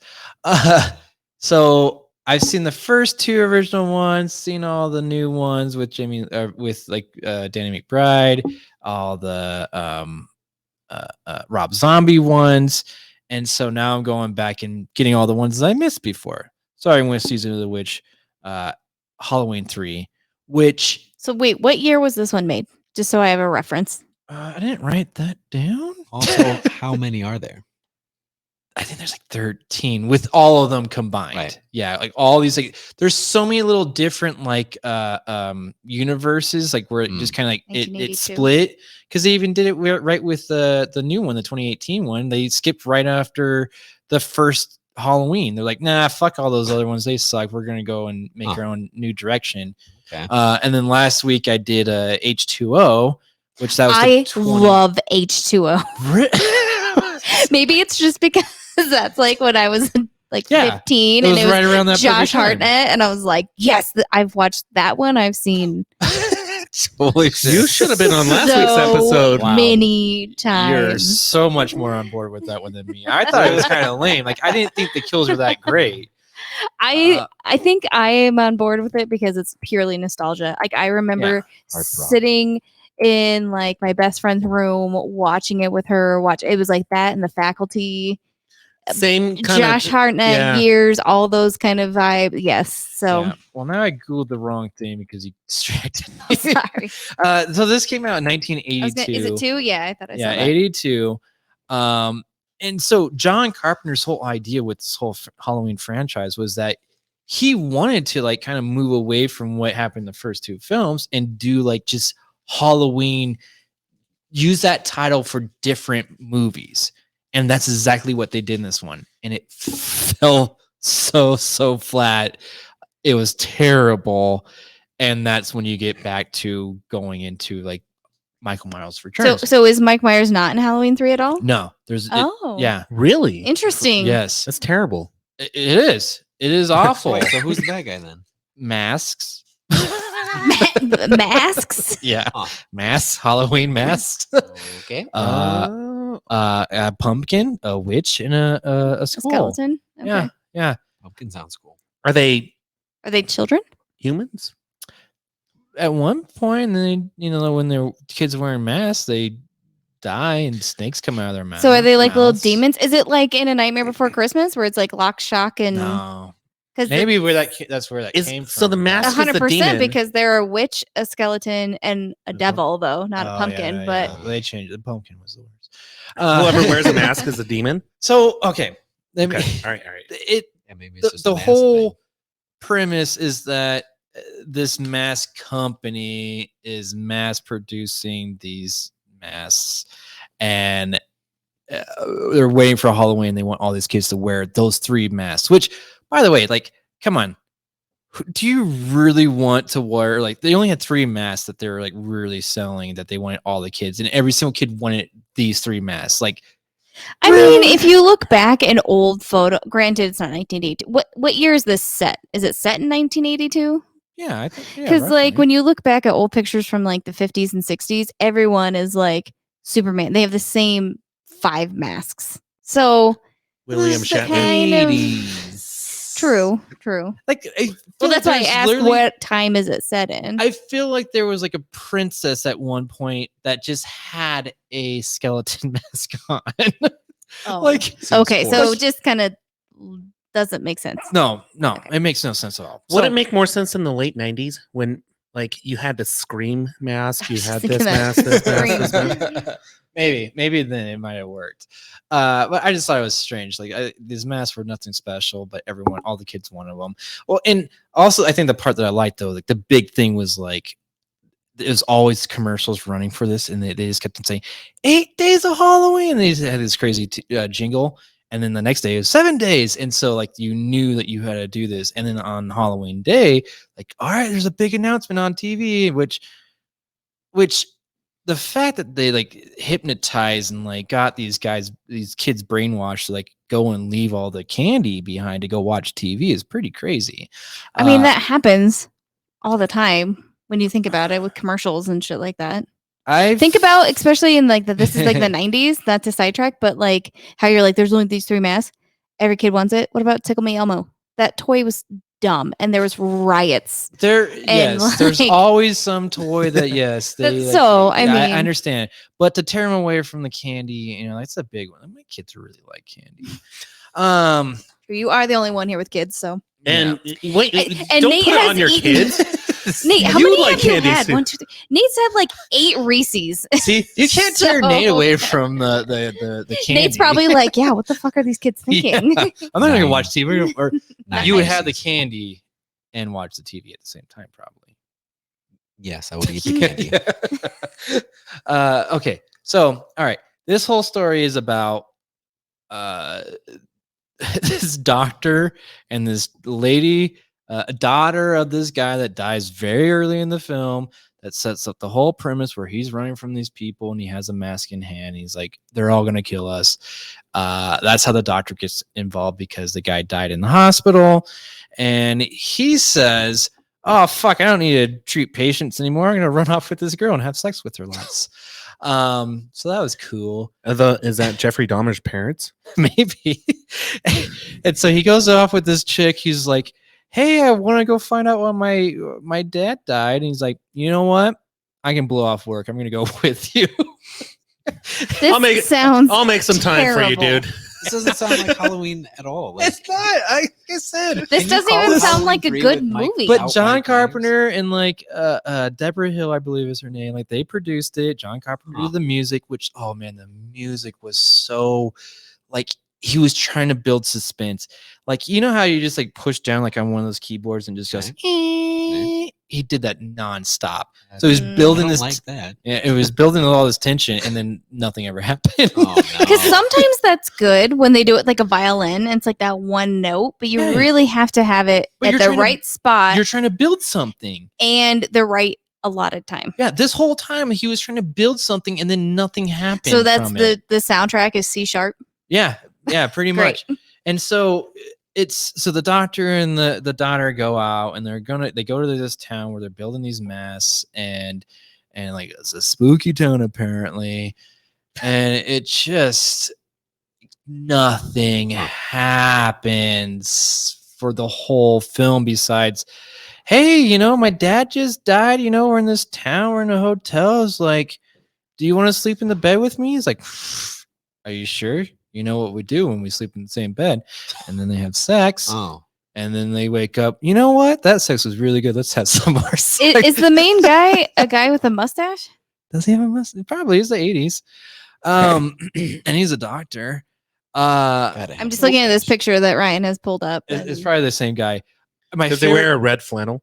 So I've seen the first 2 original ones, seen all the new ones with Danny McBride, all the Rob Zombie ones, and so now I'm going back and getting all the ones that I missed before. Starting with Season of the Witch, Halloween 3, which So wait, what year was this one made? Just so I have a reference. I didn't write that down. Also, how many are there? I think there's like 13 with all of them combined. Right. Yeah, like all these, like there's so many little different like universes, like where it just kind of like it 1982. split, because they even did it right with the new one, the 2018 one. They skipped right after the first Halloween. They're like, nah, fuck all those other ones, they suck. We're gonna go and make our own new direction. Okay. And then last week I did H2O, which that was I the 20 love H2O. Maybe it's just because that's like when I was like Yeah, 15 it and was it was right around that Josh perfect time. Hartnett, and I was like, yes, I've watched that one. I've seen Holy shit. You should have been on last so week's episode. Wow. many You're times. so much more on board with that one than me. I thought it was kind of lame. Like I didn't think the kills were that great. I think I am on board with it because it's purely nostalgia. Like I remember Heartthrob. sitting in like my best friend's room watching it with her. It was like that and The Faculty, Same kind Josh of. Hartnett yeah. years, all those kind of vibe. Yes. So Yeah. Well, now I googled the wrong thing because you distracted me. sorry. So this came out in I 1982. was is it 2? Yeah, I thought I saw Yeah, that. 82. And so John Carpenter's whole idea with this whole Halloween franchise was that he wanted to like kind of move away from what happened in the first 2 films and do like just Halloween, use that title for different movies. And that's exactly what they did in this one. And it fell so flat. It was terrible. And that's when you get back to going into like Michael Myers Returns. So is Mike Myers not in Halloween 3 at all? No, there's Oh. yeah. Really? Interesting. Yes. That's terrible. It is. It is awful. Wait, so who's the bad guy then? Masks. Masks. Yeah. Huh. Masks. Halloween masks. Okay. A pumpkin, a witch, and a A skull. skeleton. Okay. Yeah. Yeah. Pumpkin sounds cool. Are they Are they children? humans? At one point, then when their kids are wearing masks, they die and snakes come out of their mouth. So are they like little mouths. demons? Is it like in A Nightmare Before Christmas where it's like lock, shock, and No. because Maybe that's where that Is- came from. so the mask is the 100% demon. because they're a witch, a skeleton, and a Mhm. devil though, not a Oh, pumpkin. yeah, but yeah. They changed it. The pumpkin was the worst. Whoever wears a mask is a demon. So okay. Let me- Okay. All right. All right. It Yeah, maybe it's the, just the a mask whole thing. premise is that this mask company is mass producing these masks, and they're waiting for Halloween. They want all these kids to wear those 3 masks. Which, by the way, like, come on, do you really want to wear, like, they only had 3 masks that they were like really selling that they wanted all the kids, and every single kid wanted these 3 masks. Like, I mean, if you look back at old photo, granted it's not 1982. What year is this set? Is it set in 1982? yeah, I think Because like when you look back at old pictures from like the 50s and 60s, everyone is like Superman. They have the same 5 masks. So William this is Shatner. kind of- 80s. True. Like, Well, that's why I asked what time is it set in. I feel like there was like a princess at one point that just had a skeleton mask on. Oh. Like, Okay, so forced. it just kind of doesn't make sense. no, it makes no sense at all. Would So- it make more sense in the late 90s when like you had the Scream mask, you was had thinking this that. mask, this Scream. mask, this mask? maybe then it might have worked. But I just thought it was strange. Like, these masks were nothing special, but all the kids wanted them. Well, and also I think the part that I liked though, like the big thing was like, there's always commercials running for this, and they just kept on saying 8 days of Halloween. And they just had this crazy jingle, and then the next day is 7 days, and so like you knew that you had to do this. And then on Halloween day, like, all right, there's a big announcement on TV, which the fact that they like hypnotized and like got these kids brainwashed to like go and leave all the candy behind to go watch TV is pretty crazy. I mean, that happens all the time when you think about it with commercials and shit like that. I Think about, especially in like this is like the 90s, not to sidetrack, but like how you're like, there's only these 3 masks. Every kid wants it. What about Tickle Me Elmo? That toy was dumb and there was riots. There's like- always some toy that That's so, I mean- I understand, but to tear them away from the candy, that's a big one. My kids really like candy. You are the only one here with kids, so. And wait, And don't Nate put it has on your eaten- kids. Nate, how You many like have you candy had? too. 1, 2, 3. Nate's had like 8 Reese's. See, you can't tear Nate So- away from the candy. Nate's probably like, yeah, what the fuck are these kids Yeah. thinking? I'm not gonna watch TV, or Nice. you would have the candy and watch the TV at the same time, probably. Yes, I would eat the candy. Okay, so all right, this whole story is about this doctor and this lady, a daughter of this guy that dies very early in the film. That sets up the whole premise where he's running from these people and he has a mask in hand. He's like, they're all gonna kill us. That's how the doctor gets involved, because the guy died in the hospital, and he says, oh fuck, I don't need to treat patients anymore. I'm gonna run off with this girl and have sex with her lots. So that was cool. Is that Jeffrey Dahmer's parents? Maybe. And so he goes off with this chick. He's like, hey, I want to go find out why my dad died. And he's like, you know what? I can blow off work. I'm gonna go with you. This sounds I'll make some time for you, terrible. dude. This doesn't sound like Halloween at all. Like, It's not. Like I said. This Can you doesn't call even this sound like a Halloween good with Mike? movie. But Outline John Fires? Carpenter and like Deborah Hill, I believe is her name. Like, they produced it. John Carpenter Huh. did the music, which, oh man, the music was so, like, he was trying to build suspense. Like, you know how you just like push down like on one of those keyboards and just goes, Okay. he did that nonstop. So he's Mm. I building don't this. like that. Yeah, it was building all this tension, and then nothing ever happened. Oh, Because no. sometimes that's good when they do it like a violin and it's like that one note, but you Yeah. really have to have it But at you're the trying to- right spot You're trying to build something. and the right allotted time. Yeah, this whole time he was trying to build something, and then nothing happened. So that's from it. the soundtrack is C sharp. Yeah, pretty Great. much. And so so the doctor and the daughter go out, and they go to this town where they're building these masks, and like it's a spooky town apparently, and it just nothing happens for the whole film besides, hey, my dad just died, we're in this town, we're in a hotel. It's like, do you want to sleep in the bed with me? He's like, are you sure? You know what we do when we sleep in the same bed? And then they have sex, Oh, and then they wake up. You know what? That sex was really good. Let's have some more sex. Is the main guy a guy with a mustache? Does he have a mustache? Probably. It's the 80s. And he's a doctor. gotta I'm have just a looking at this mustache. picture that Ryan has pulled up. It's and probably the same guy. My Does he favorite- wear a red flannel?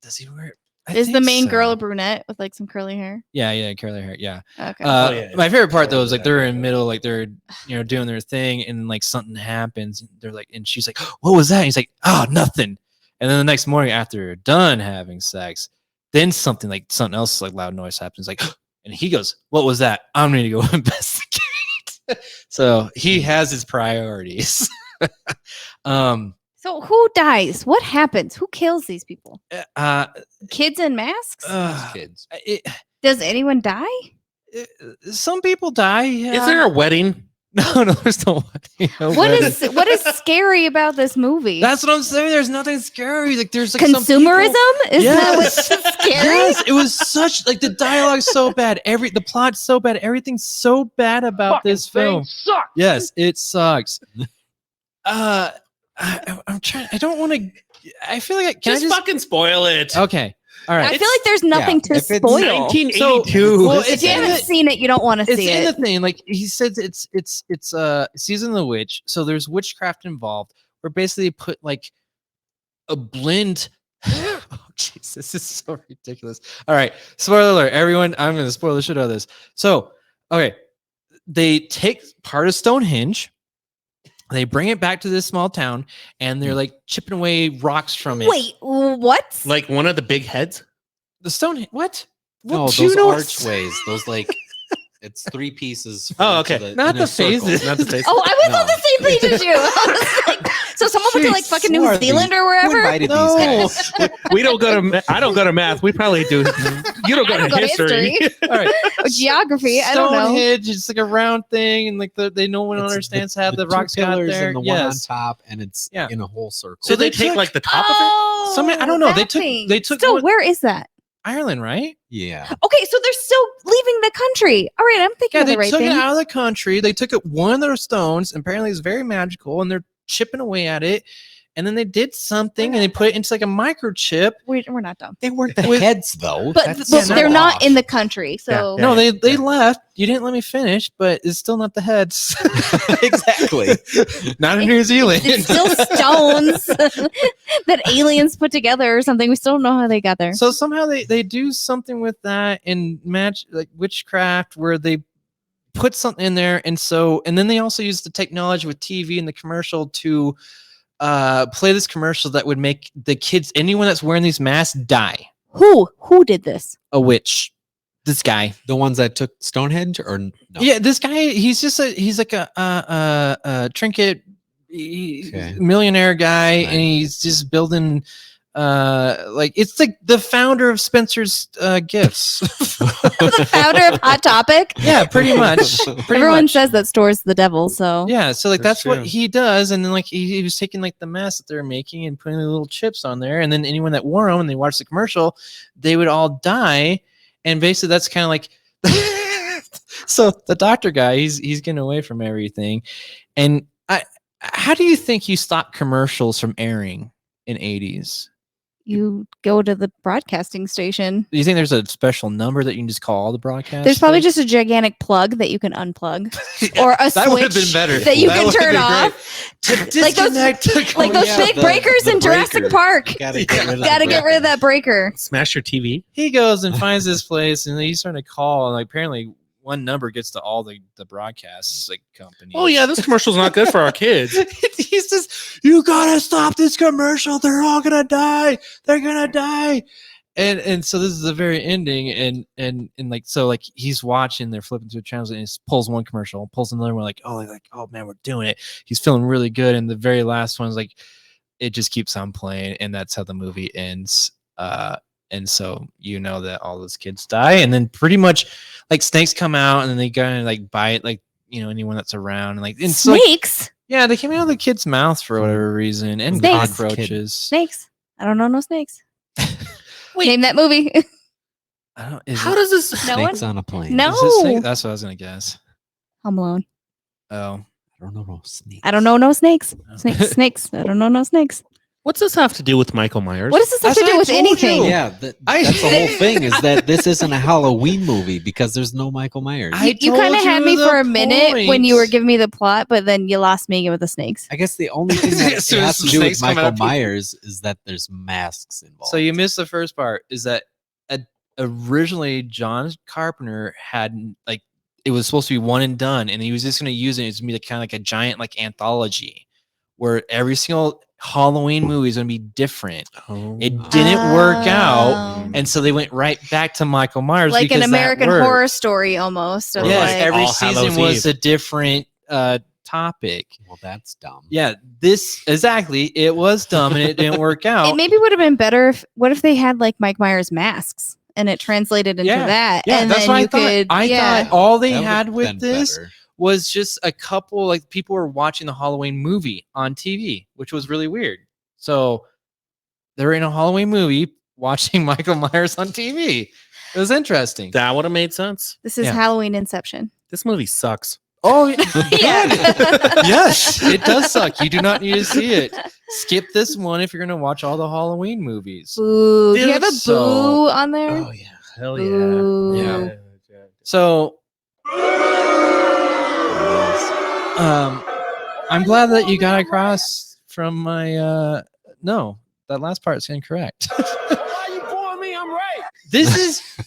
Does he wear? I Is the think main girl so. a brunette with like some curly hair? Yeah, curly hair. Yeah. Okay. yeah. My favorite part though Oh, is like yeah. they're in the middle, like they're doing their thing, and like something happens. And they're like, and she's like, "What was that?" And he's like, "Oh, nothing." And then the next morning after they're done having sex, then something else like loud noise happens. Like, and he goes, "What was that? I'm going to go investigate." So he has his priorities. So who dies? What happens? Who kills these people? Kids in masks? Kids. Does anyone die? Some people die. Yeah. Is there a wedding? No, there's no wedding. No What wedding. is scary about this movie? That's what I'm saying. There's nothing scary. Like there's like Consumerism? Is that what's Yes. scary? Yes, it was such like the dialogue's so bad. The plot's so bad. Everything's so bad about this film. Yes, it sucks. I'm trying. I don't want to. I feel like can Just I just fucking spoil it. Okay. All I right. feel like there's nothing to if it's spoil. 1982. Well, If it's you in haven't the- seen it, you don't want to It's see in it. the thing. Like he says, it's season of the witch. So there's witchcraft involved. Where basically they put like a blend. Oh, jeez, this is so ridiculous. All right, spoiler alert, everyone. I'm going to spoil the shit out of this. So, okay, they take part of Stonehenge. They bring it back to this small town, and they're like chipping away rocks from it. Wait, what? Like one of the big heads. The Stonehenge. What? No, What, do you those know- archways. Those like it's 3 pieces. Oh, into okay. Not in a the circle. phases. Not the face. Oh, I was on No. the same page as you. I was like, so someone went to like Jeez, fucking who New are Zealand these? or Who wherever? invited No. these guys? We don't go to. I don't go to math. We probably do. You don't go I don't to go to history. All right. Or geography. I don't know. Stonehenge, it's like a round thing, and like they no one It's understands how the two rocks got pillars there. and the one on Yes. top, and it's Yeah. in a whole circle. So they they take took- like the top of it. Oh, Somebody- I don't know. They that took- thing. they took Still, one- where is that? Ireland, right? Yeah. Okay, so they're still leaving the country. All right, I'm thinking Yeah, of they the right took thing. it out of the country. They took it one of their stones. And apparently, it's very magical, and they're chipping away at it. And then they did something, and they put it into like a microchip. We're not dumb. They weren't the With- heads though. But, That's but so they're not off. in the country. So Yeah. No, they yeah. left. You didn't let me finish, but it's still not the heads. Exactly. Not in New Zealand. it's still stones that aliens put together or something. We still don't know how they got there. So somehow they do something with that and match like witchcraft where they put something in there, and then they also use the technology with TV and the commercial to play this commercial that would make the kids, anyone that's wearing these masks, die. Who did this? A witch. This guy. The ones that took Stonehenge, or no? Yeah, this guy. He's like a trinket Okay. millionaire guy, Nice. and he's just building. Like it's like the founder of Spencer's Gifts. The founder of Hot Topic. Yeah, pretty much. Pretty Everyone much. says that store's the devil. So Yeah, so like That's that's what true. he does, and then like he was taking like the mask that they're making and putting the little chips on there, and then anyone that wore them and they watched the commercial, they would all die, and basically that's kind of like. So the doctor guy, he's getting away from everything, and how do you think you stop commercials from airing in 80s? you go to the broadcasting station. Do you think there's a special number that you can just call the broadcast? There's probably just a gigantic plug that you can unplug, or a that would have been switch better. that you can would've turn been off. great. To Like those- disconnect. like those yeah, big the- breakers the in Jurassic breaker. Park. You gotta get rid of Gotta the get rid of breaker. that breaker. Smash your TV. He goes and finds this place, and he's trying to call, and like, apparently one number gets to all the broadcasts like companies. Oh yeah, this commercial's not good for our kids. He's just, you gotta stop this commercial. They're all gonna die. They're gonna die. And so this is the very ending, and like so like he's watching, they're flipping through channels, and he pulls one commercial, pulls another one, like oh man, we're doing it. He's feeling really good, and the very last one's like it just keeps on playing, and that's how the movie ends. And so you know that all those kids die, and then pretty much like snakes come out, and then they go and like bite like anyone that's around, and like and so, like, Snakes. yeah, they came out of the kids' mouths for whatever reason, and Snakes. cockroaches. Snakes. I don't know no snakes. Wait. Name that movie. I don't. Is How it, does this? No one. Snakes on a plane. No. is it snake? That's what I was gonna guess. Home Alone. Oh, I don't know no snakes. I don't know no snakes. Oh. Snakes. I don't know no snakes. What's this have to do with Michael Myers? What does this have That's to what do I with told anything? you. Yeah, that's the whole thing is that this isn't a Halloween movie because there's no Michael Myers. I You kind of told had you me the for a minute when you were point. giving me the plot, but then you lost me with the snakes. I guess the only thing that As it soon has as to some do with snakes come Michael out, people- Myers is that there's masks involved. So you missed the first part. Is that originally John Carpenter had like it was supposed to be one and done, and he was just going to use it as be kind of like a giant like anthology, where every single Halloween movie is going to be different. Oh. It didn't work out, Oh. and so they went right back to Michael Myers, Like an because that American worked. Horror Story almost. Of Yes, like, every All Hallows season was Eve. a different topic. Well, that's dumb. Yeah, this exactly. It was dumb and it didn't work out. it maybe would have been better if what if they had like Mike Myers masks and it translated into Yeah, that. Yeah, and that's then what you I thought. could I thought all they That had would've with been this better. was just a couple, like people were watching the Halloween movie on TV, which was really weird. So they're in a Halloween movie watching Michael Myers on TV. It was interesting. That would have made sense. This is Yeah. Halloween Inception. This movie sucks. Oh, Yeah. yes, it does suck. You do not need to see it. Skip this one if you're going to watch all the Halloween movies. Boo. Do you Dude, have a so- boo on there? Oh yeah, hell Boo. Yeah. So, I'm glad that you got across from my. No, that last part's incorrect. This is,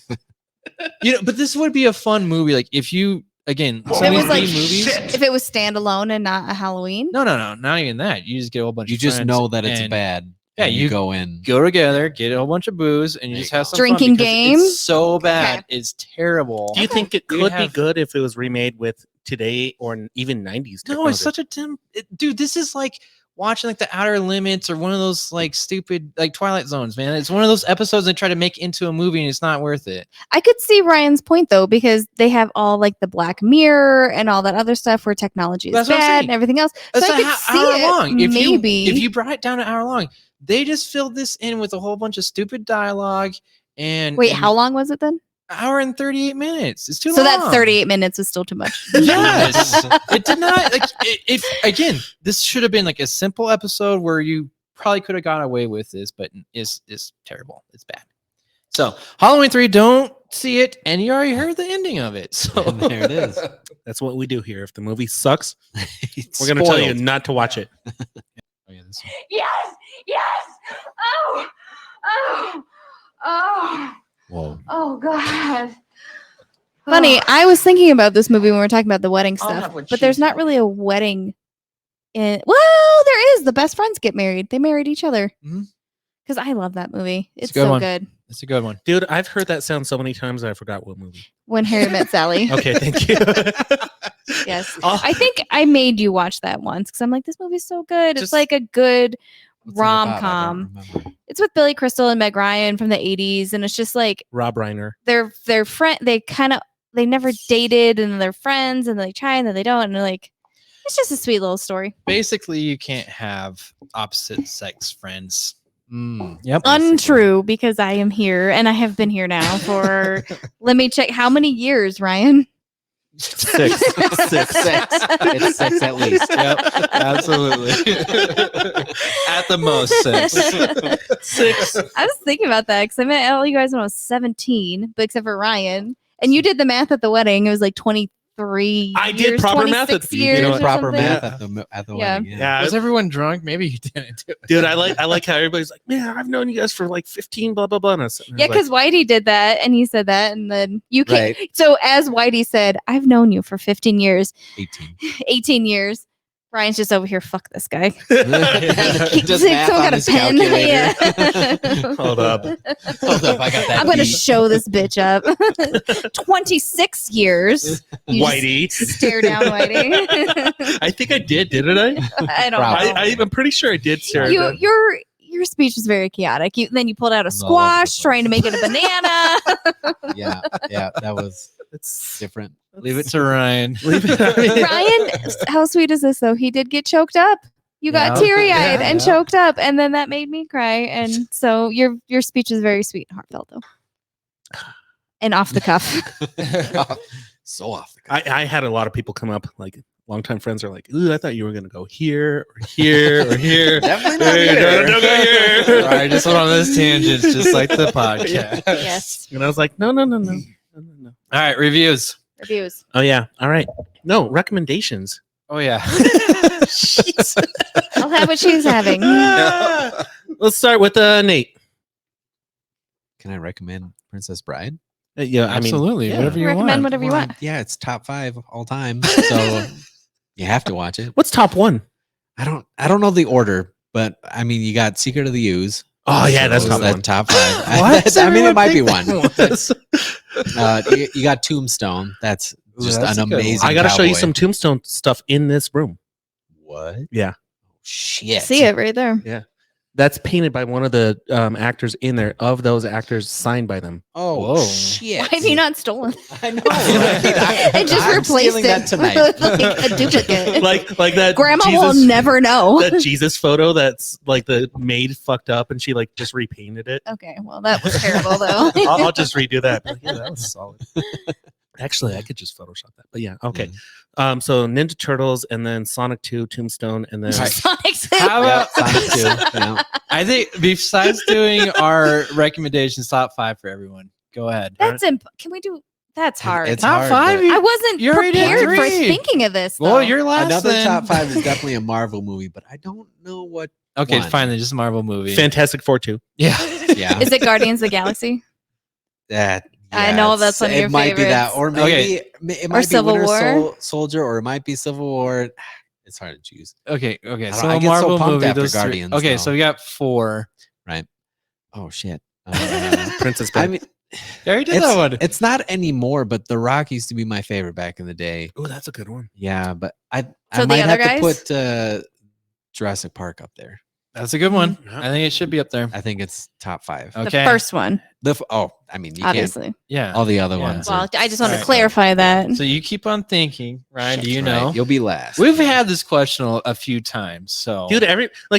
but this would be a fun movie. Like if you again, If some it of was these like movies. if it was standalone and not a Halloween. No, not even that. You just get a whole bunch. You of just friends know that it's and bad. Yeah, and you go in. Go together, get a whole bunch of booze, and you There just you have go. some Drinking fun because game? It's so bad. Okay. It's terrible. Do you think it We could be have- good if it was remade with today or even 90s? No, it's technology? such a dude. This is like watching like the Outer Limits or one of those like stupid like Twilight Zones, man. It's one of those episodes they try to make into a movie and it's not worth it. I could see Ryan's point though, because they have all like the Black Mirror and all that other stuff where technology is That's what I'm bad saying. and everything else. It's so I a could see hour it, long. maybe. If you brought it down to an hour long, they just filled this in with a whole bunch of stupid dialogue and Wait, and how long was it then? hour and 38 minutes. It's too So long. that 38 minutes is still too much. Yes. It did not like if again, this should have been like a simple episode where you probably could have got away with this, but is terrible. It's bad. So Halloween 3, don't see it, and you already heard the ending of it. So And there it is. That's what we do here. If the movie sucks, we're gonna tell you not to watch it. Oh, yeah, this one. Yes, yes. Oh, oh, oh, Whoa. oh, God. Funny, I was thinking about this movie when we were talking about the wedding I'll stuff, have what but she there's not said. really a wedding. Well, there is. The best friends get married. They married each other. Mhm. Because I love that movie. It's a good so one. good. It's a good one. Dude, I've heard that sound so many times that I forgot what movie. When Harry Met Sally. Okay, thank you. Yes. Oh, I think I made you watch that once because I'm like, this movie's so good. Just- It's like a good What's it about? I don't rom-com. remember. It's with Billy Crystal and Meg Ryan from the 80s, and it's just like Rob Reiner. they're friend. They never dated, and they're friends, and they try, and then they don't, and they're like, it's just a sweet little story. Basically, you can't have opposite sex friends. Mm. Yep. Untrue, because I am here, and I have been here now for. Let me check how many years, Ryan. 6. 6. It's 6 at least. Yep, absolutely. At the most 6. 6. I was thinking about that because I met all you guys when I was 17, but except for Ryan. And you did the math at the wedding. It was like 23 I did years, proper math 26 at- years you know or what? Proper something. math Yeah. at the Yeah. wedding. Yeah. Yeah, Was everyone drunk? Maybe you didn't do it. dude, I like how everybody's like, man, I've known you guys for like 15, blah blah blah. And I was Yeah, like, because Whitey did that, and he said that, and then you can. Right. So as Whitey said, I've known you for 15 years, 18. 18 years. Ryan's just over here. Fuck this guy. Just Someone math got on a his pen. calculator. Yeah. hold up. Hold up, I got that I'm gonna beat. show this bitch up. 26 years. You just Whitey. Stare down, Whitey. I think I didn't I? I don't Probably. know. I'm pretty sure I did, Sarah. Your speech was very chaotic. Then you pulled out a It was all over the squash place. trying to make it a banana. Yeah, that was It's different. Leave it to Ryan. leave it. I mean, Ryan, how sweet is this though? He did get choked up. You got Yeah. teary eyed Yeah. and choked up, and then that made me cry. And so your speech is very sweet and heartfelt though, and off the cuff. So off the cuff. I had a lot of people come up, like longtime friends are like, ooh, I thought you were gonna go here or here or here. Definitely not Hey, here. don't go here. Ryan just went on this tangent, just like the podcast. Yes. And I was like, no. All right, reviews. Reviews. Oh yeah. All right. No recommendations. Oh yeah. Jeez. I'll have what she's having. Let's start with Nate. Can I recommend Princess Bride? Yeah, I mean, Absolutely. yeah. Whatever you Recommend want. whatever you Well, want. Yeah, it's top 5 all time. So you have to watch it. what's top one? I don't know the order, But I mean, you got Secret of the Ooze. Oh yeah, that's So top that one. top 5. What? I mean, it might be Everyone one. picked that one. You got Tombstone. That's just that's an a good one. amazing. I got to show you cowboy. some Tombstone stuff in this room. What? Yeah. Shit. See it right there. That's painted by one of the actors in there. Of those actors, signed by them. Oh Whoa. shit. Why have you not stolen? I know. Right? And just I'm replaced stealing it that tonight. with like a duplicate. like that. Grandma will Jesus, never know. that Jesus photo. That's like the maid fucked up, and she like just repainted it. Okay, well that was terrible though. I'll just redo that. But, yeah, that was solid. Actually, I could just Photoshop that. But yeah, okay. So Ninja Turtles, and then Sonic 2, Tombstone, and then Sonic How about Sonic 2. Yeah. I think besides doing our recommendations top 5 for everyone, go ahead. That's can we do? That's hard. It's Top hard, 5? but I wasn't You already did prepared for 3. thinking of this. Well, though. you're last. Another then. top 5 is definitely a Marvel movie, but I don't know what. Okay, one. fine. Then just a Marvel movie. Fantastic Four 2. Yeah. Yeah. Is it Guardians of the Galaxy? That. I know that's one of your It might be that, favorites. or maybe it might be Civil Winter War? Soldier, or it might be Civil War. It's hard to choose. Okay. I So get a so Marvel pumped movie. after Those 3. Guardians, Okay, though. so we got 4. Oh shit. Princess I Bride. mean, You already did that one. it's not anymore, but The Rock used to be my favorite back in the day. Oh, that's a good one. Yeah, but I So the might other have guys? to put Jurassic Park up there. That's a good one. Yeah. I think it should be up there. I think it's top 5. Okay. The first one, I mean, you obviously. Yeah. can't. All the other Yeah. ones. Well, I just want to Alright. clarify that. So you keep on thinking, Ryan. Do you Right, know? you'll be last. We've had this question a few times. So Dude,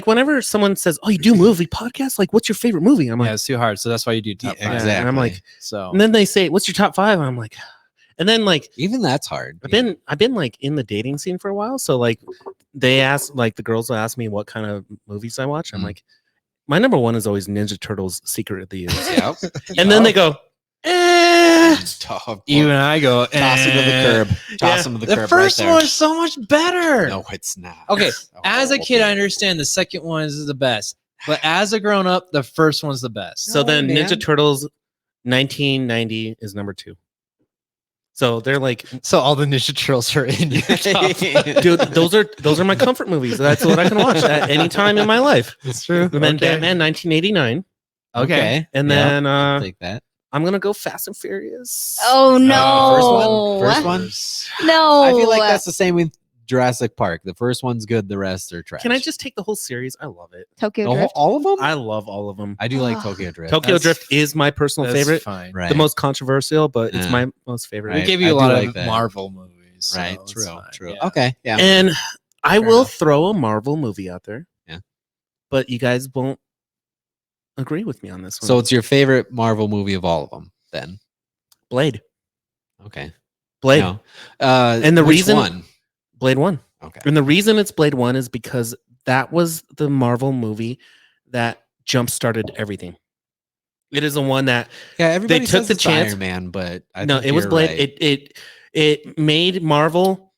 whenever someone says, "Oh, you do movie podcasts? Like, what's your favorite movie?" I'm like, yeah, it's too hard. So that's why you do top Yeah, 5. exactly. And I'm like, So and then they say, "What's your top 5?" I'm like, and then like Even that's hard. I've been like in the dating scene for a while, so like they ask, like the girls will ask me what kind of movies I watch. I'm Mm. like, my number one is always Ninja Turtles: Secret of the Ooze. Yep. And then they go, Tough. even I go Toss him to the curb. Toss him to the The curb. first right there. one's so much better. No, it's not. Okay, as a Oh, kid, I okay. understand the second one is the best, but as a grown up, the first one's the best. so No, then man. Ninja Turtles 1990 is number 2. So they're like, So all the Ninja Turtles are in your top. dude, those are my comfort movies. That's what I can watch at any time in my life. It's true. And then Batman 1989, Okay. and Yep. then I'll take that. I'm gonna go Fast and Furious. Oh no! First one. No. I feel like that's the same with Jurassic Park. The first one's good. The rest are trash. Can I just take the whole series? I love it. Tokyo The whole- Drift. all of them? I love all of them. I do like Ah. Tokyo Drift. Tokyo That's- Drift is my personal That's favorite. fine. Right. The most controversial, but it's Yeah. my most favorite. We Right. gave I you a do lot like of that. Marvel movies. so Right. it's True. fine. True. Yeah. Okay. Yeah. And I Fair will enough. throw a Marvel movie out there. Yeah. But you guys won't agree with me on this one. So it's your favorite Marvel movie of all of them, then? Blade. Okay. Blade. No. And the which reason- one? Blade 1. Okay. And the reason it's Blade 1 is because that was the Marvel movie that jump started everything. It is the one that Yeah, everybody took says the it's chance- Iron Man, but I no, think it was you're Blade. right. It made Marvel.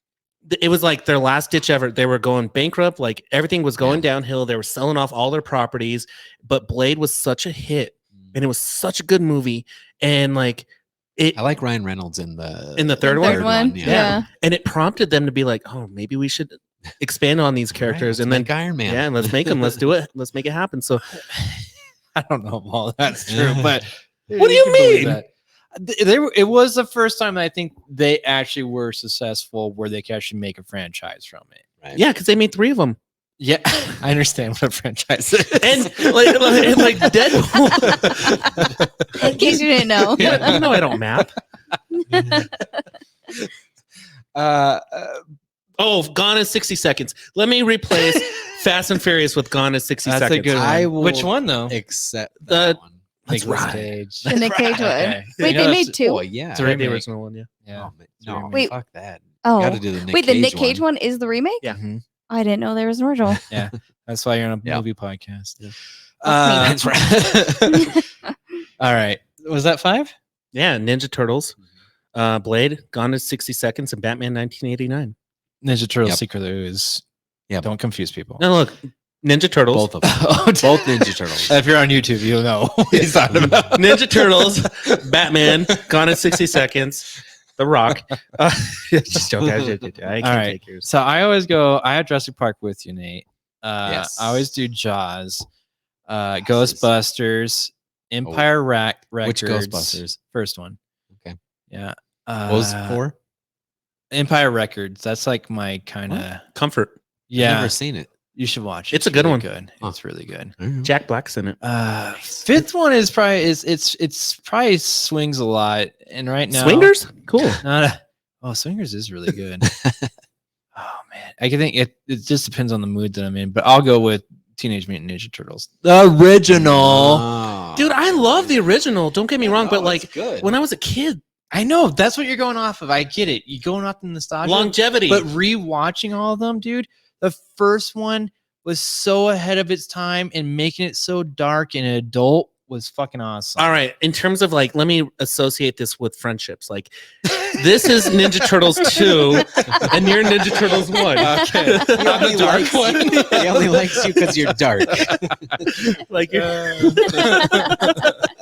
It was like their last ditch effort. They were going bankrupt. Like everything was going downhill. They were selling off all their properties. But Blade was such a hit, and it was such a good movie. And like it, I like Ryan Reynolds in the third one? Third one. yeah. Yeah. and it prompted them to be like, oh, maybe we should expand on these characters, and then like Iron Man. yeah, let's make them. Let's do it. Let's make it happen. So I don't know if all that's true, but What do you can believe mean? that. It was the first time I think they actually were successful where they could actually make a franchise from it. Right. yeah, because they made 3 of them. Yeah, I understand what a franchise is. And like Deadpool. In case you didn't know. Yeah, you know I don't math. Oh, Gone in 60 Seconds. Let me replace Fast and Furious with Gone in 60 That's Seconds. a good one. I will Which one though? Accept The- that one. That's Nicolas right. Cage. The Nick Cage one. Okay. Wait, You know they that's- made 2? Oh yeah. It's a the remake. original one, yeah. Yeah. Oh, no, Wait. fuck that. Oh. Got to do the Nick Wait, Cage the Nick Cage one. one is the remake? Yeah. Mhm. I didn't know there was an original. That's why you're on a Yeah. movie podcast. Yeah. That's right. All right. Was that 5? Yeah, Ninja Turtles, Blade, Gone in 60 Seconds, and Batman 1989. Ninja Turtles Yep. Secret of the Ooze. Yep. Don't confuse people. Now look, Ninja Turtles. Both of them. Oh, Both Ninja Turtles. If you're on YouTube, you'll know what he's talking about. Ninja Turtles, Batman, Gone in 60 Seconds, The Rock. Just joking. I All can't right. take yours. So I always go, I have Jurassic Park with you, Nate. Yes. I always do Jaws, Ghostbusters, Empire Records. Which Ghostbusters? First one. Okay. Yeah. What was it for? Empire Records. That's like my kind of Comfort. I've yeah. never seen it. You should watch it. It's a good really one. Good. Huh. It's really good. Jack Black's in it. Fifth one is probably it's probably swings a lot, and right now Swingers? Cool. Swingers is really good. Oh man, I can think it just depends on the mood that I'm in, but I'll go with Teenage Mutant Ninja Turtles, the original. Oh. Dude, I love the original. Don't get me wrong, but Oh, like it's good. when I was a kid, I know that's what you're going off of. I get it. You're going off the nostalgia, longevity. but rewatching all of them, dude, the first one was so ahead of its time, and making it so dark and adult was fucking awesome. All right, in terms of like, let me associate this with friendships. Like, this is Ninja Turtles 2, and you're Ninja Turtles 1. Okay. He only The dark likes one. you. He only likes you because you're dark. Like, you're,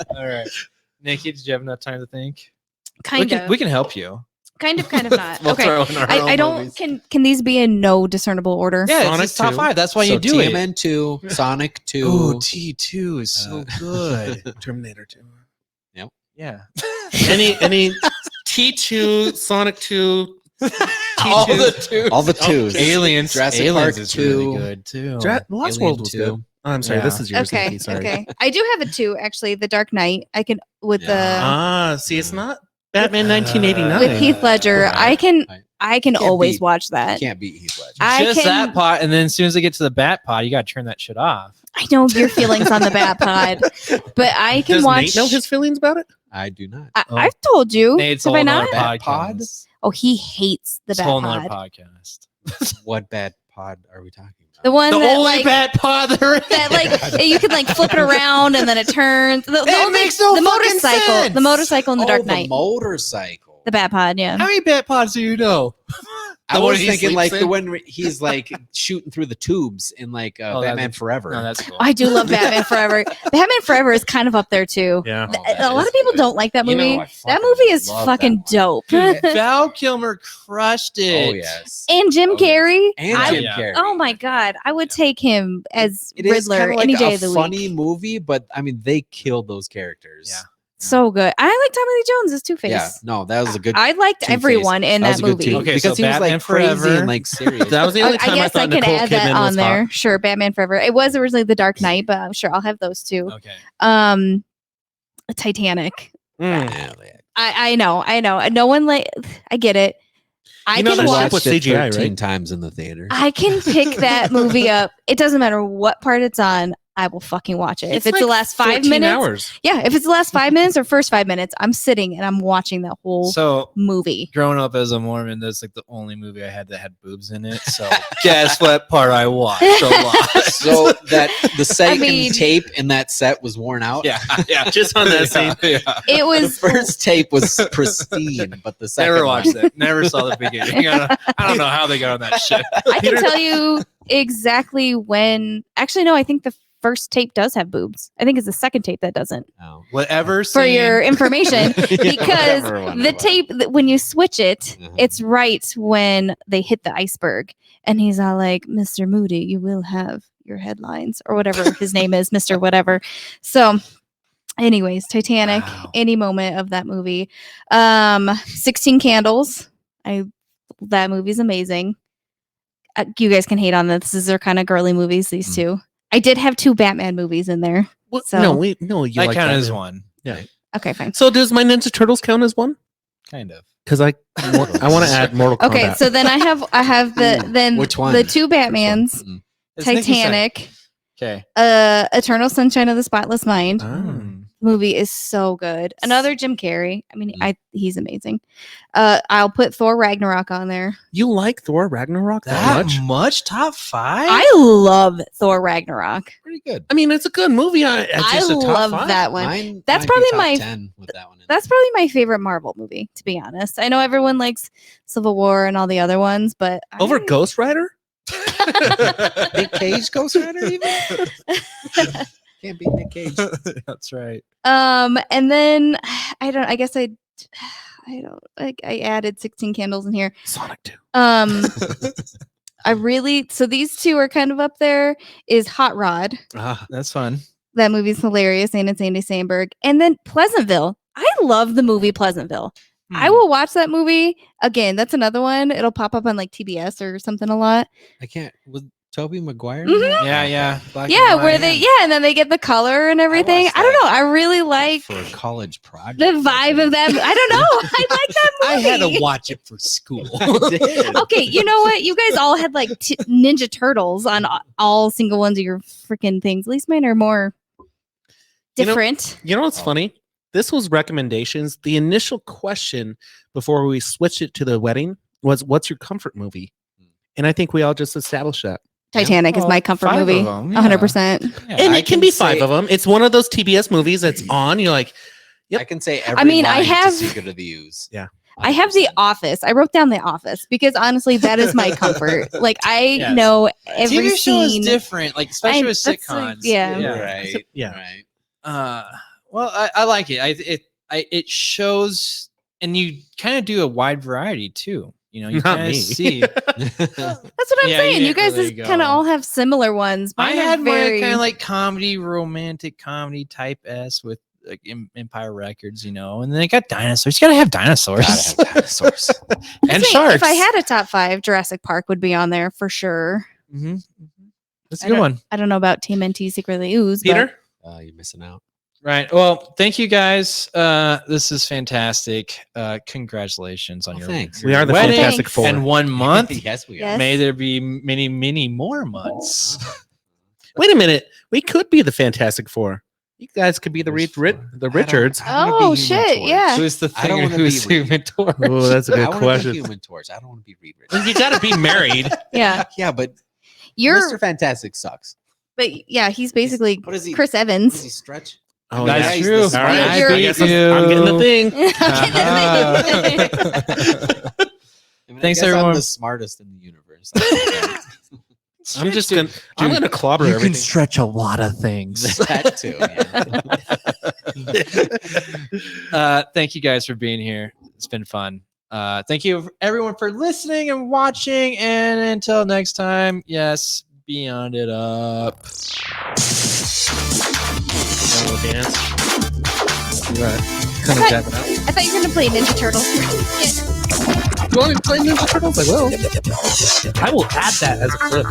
All right, Nikki, did you have enough time to think? Kind of. We can help you. Kind of not. We'll Okay. throw in our own I don't. movies. Can these be in no discernible order? Yeah, Sonic it's just top 2. 5. That's why So you do it. TMN 2, Sonic 2. Oh, T2 is so good. Terminator 2. Yeah. Any T2, Sonic 2, All T2. the twos. All the twos. Aliens. Jurassic Aliens Park is 2. really good too. Lost Alien World was 2. good. Oh, I'm sorry. Yeah. This is yours. Okay. Nikki, sorry. Okay. I do have a 2 actually. The Dark Knight. I can with See, it's not Batman 1989. with Heath Ledger. Right. I can Can't always beat- watch that. Can't beat Heath Ledger. I Just can- that pot, and then as soon as they get to the bat pod, you got to turn that shit off. I know your feelings on the Bat Pod, but I can Does watch. Nate know his feelings about it? I do not. I've told you. Nate's Have whole I nother not? Bat pod? podcast. Oh, he hates the It's Bat whole nother Pod. podcast. What bad pod are we talking about? The one The that only like bat pod there is. that like you could like flip it around and then it turns. The only- makes no the fucking motorcycle. sense. The motorcycle in the Dark The Knight. motorcycle. The Bat Pod. Yeah. How many bat pods do you know? I The one was he thinking sleeps like the in? one where he's like shooting through the tubes in like Oh, Batman that's- Forever. No, that's cool. I do love Batman Forever. Batman Forever is kind of up there too. Yeah. Oh, that A lot is of people good. don't like that You know, movie. I That fucking movie is love fucking that one. dope. Val Kilmer crushed it. Oh yes. And Jim Oh, yeah. Carrey. And I- Jim Yeah. Carrey. Oh my god, I would take him as It is Riddler kinda like any day a of the funny week. movie, but I mean they killed those characters. Yeah. So good. I like Tommy Lee Jones as Two Face. Yeah. No, that was a good. I liked Two-Face. everyone in That that, was a good movie. team. Okay, because so he was Batman like crazy Forever. and like serious. That was the only time I guess thought I can Nicole add Kidman that on was there. hot. Sure, Batman Forever. It was originally The Dark Knight, but I'm sure I'll have those two. Okay. Titanic. Mm. Yeah, I know. No one like. I get it. I You know can that watch. shit watched with it CGI, 13 right? times in the theater. I can pick that movie up. It doesn't matter what part it's on. I will fucking watch it. If it's the like last 5 14 minutes, hours. yeah. If it's the last 5 minutes or first 5 minutes, I'm sitting and I'm watching that whole So movie. growing up as a Mormon, that's like the only movie I had that had boobs in it. So guess what part I watched a lot. So that the second mean- tape in that set was worn out. yeah, yeah. Just on that scene. Yeah. It The was first tape was pristine, but the second Never one, watched it. Never saw the beginning. I don't know how they got on that shit. I can tell you exactly when. Actually, no. I think the first tape does have boobs. I think it's the second tape that doesn't. Oh. Whatever. For your information, because Whatever one the it was. tape when you switch it, Uh-huh. it's right when they hit the iceberg, and he's all like, "Mr. Moody, you will have your headlines," or whatever his name is, Mr. Whatever. So, anyways, Titanic. Wow. Any moment of that movie. 16 Candles. That movie's amazing. You guys can hate on this. These are kind of girly movies. These Mm. two. I did have 2 Batman movies in there. What? So- No, you I like count that. as one. Yeah. Okay, fine. So does my Ninja Turtles count as one? Kind of. Because I want to add Mortal Kombat. Okay, so then I have the then Which one? the 2 Batmans, Mm. It's Nikki's Titanic, Okay. Eternal Sunshine of the Spotless Mind. Ah. Movie is so good. Another Jim Carrey. I mean, Mm. he's amazing. I'll put Thor Ragnarok on there. You like Thor Ragnarok that That much? much? Top 5? I love Thor Ragnarok. Pretty good. I mean, it's a good movie. It's I just a top love 5. that one. Mine That's might be probably top my- 10 with that one. That's probably my favorite Marvel movie, to be honest. I know everyone likes Civil War and all the other ones, but Over Ghost Rider? Nick Cage Ghost Rider even? Can't beat Nick Cage. That's right. And then I guess I don't like I added 16 Candles in here. Sonic 2. So these two are kind of up there. Is Hot Rod. That's fun. That movie's hilarious, and it's Andy Samberg. And then Pleasantville. I love the movie Pleasantville. I will watch that movie again. That's another one. It'll pop up on like TBS or something a lot. I can't. Was Toby Maguire? Mhm. Yeah. Black and Yeah, white. where and then they get the color and everything. watched I don't that. know. I really like For a college project. the vibe of that. I don't know. I like that I movie. had to watch it for school. I did. Okay, you know what? You guys all had like Ninja Turtles on all single ones of your freaking things. At least mine are more different. You know what's funny? This was recommendations. The initial question before we switched it to the wedding was, "What's your comfort movie?" And I think we all just established that. Titanic is Oh, my comfort 5 of movie. them, yeah. 100%. Yeah. And I it can can be 5 say- of them. It's one of those TBS movies that's on. You're like, Yep. I can say every mean, I line to have- Secret of the Ooze. Yeah. I have The Office. I wrote down The Office because honestly, that is my comfort. Like I Yes. know every TV show is scene. different, like especially with that's like- sitcoms. yeah. Right. Yeah. Right. Well, I like it. It shows, and you kind of do a wide variety too. You know, you Not kind me. of see. That's what I'm Yeah, saying. you You guys didn't just really kind of go. all have similar ones. I Mine are had very my kind of like comedy, romantic comedy type S with like Empire Records, and then they got dinosaurs. You gotta have dinosaurs Gotta have dinosaurs. and Say, sharks. If I had a top 5, Jurassic Park would be on there for sure. Mhm. That's a I good don't- one. I don't know about TMNT Secretly Ooze, Peter. You're missing out. Right. Well, thank you guys. This is fantastic. Congratulations on your Thanks. We are the wedding Fantastic Four. and 1 month. Yes, we are. Yes. May there be many, many more months. Wait a minute. We could be the Fantastic Four. You guys could be the Who's the four? Richards. I wanna Oh, be Human shit, Torch. yeah. Who's the I don't thing? wanna Who's be Reed. Human Torch? Oh, that's a I good wanna question. be Human Torch. I don't want to be Reed You Richards. got to be married. Yeah. Yeah, but You're Mr. Fantastic sucks. but yeah, he's basically What is he? Chris What does Evans. he stretch? Oh, That's yeah. he's true. the All smart- right. You're- I guess I'm getting the thing. I mean, Thanks, I guess everyone. I'm the smartest in the universe. I'm just gonna. I'm gonna clobber You can everything. stretch a lot of things. that too. Yeah. Thank you guys for being here. It's been fun. Thank you everyone for listening and watching. And until next time, yes, beyond it up. Oh, dance. I thought you were gonna play Ninja Turtles. You want me to play Ninja Turtles? I will. I will add that as a clip.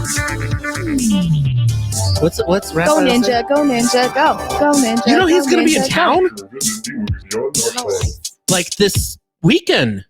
What's rap? Go Ninja, go Ninja, go Ninja. You know he's go gonna be in Ninja, go. town like this weekend.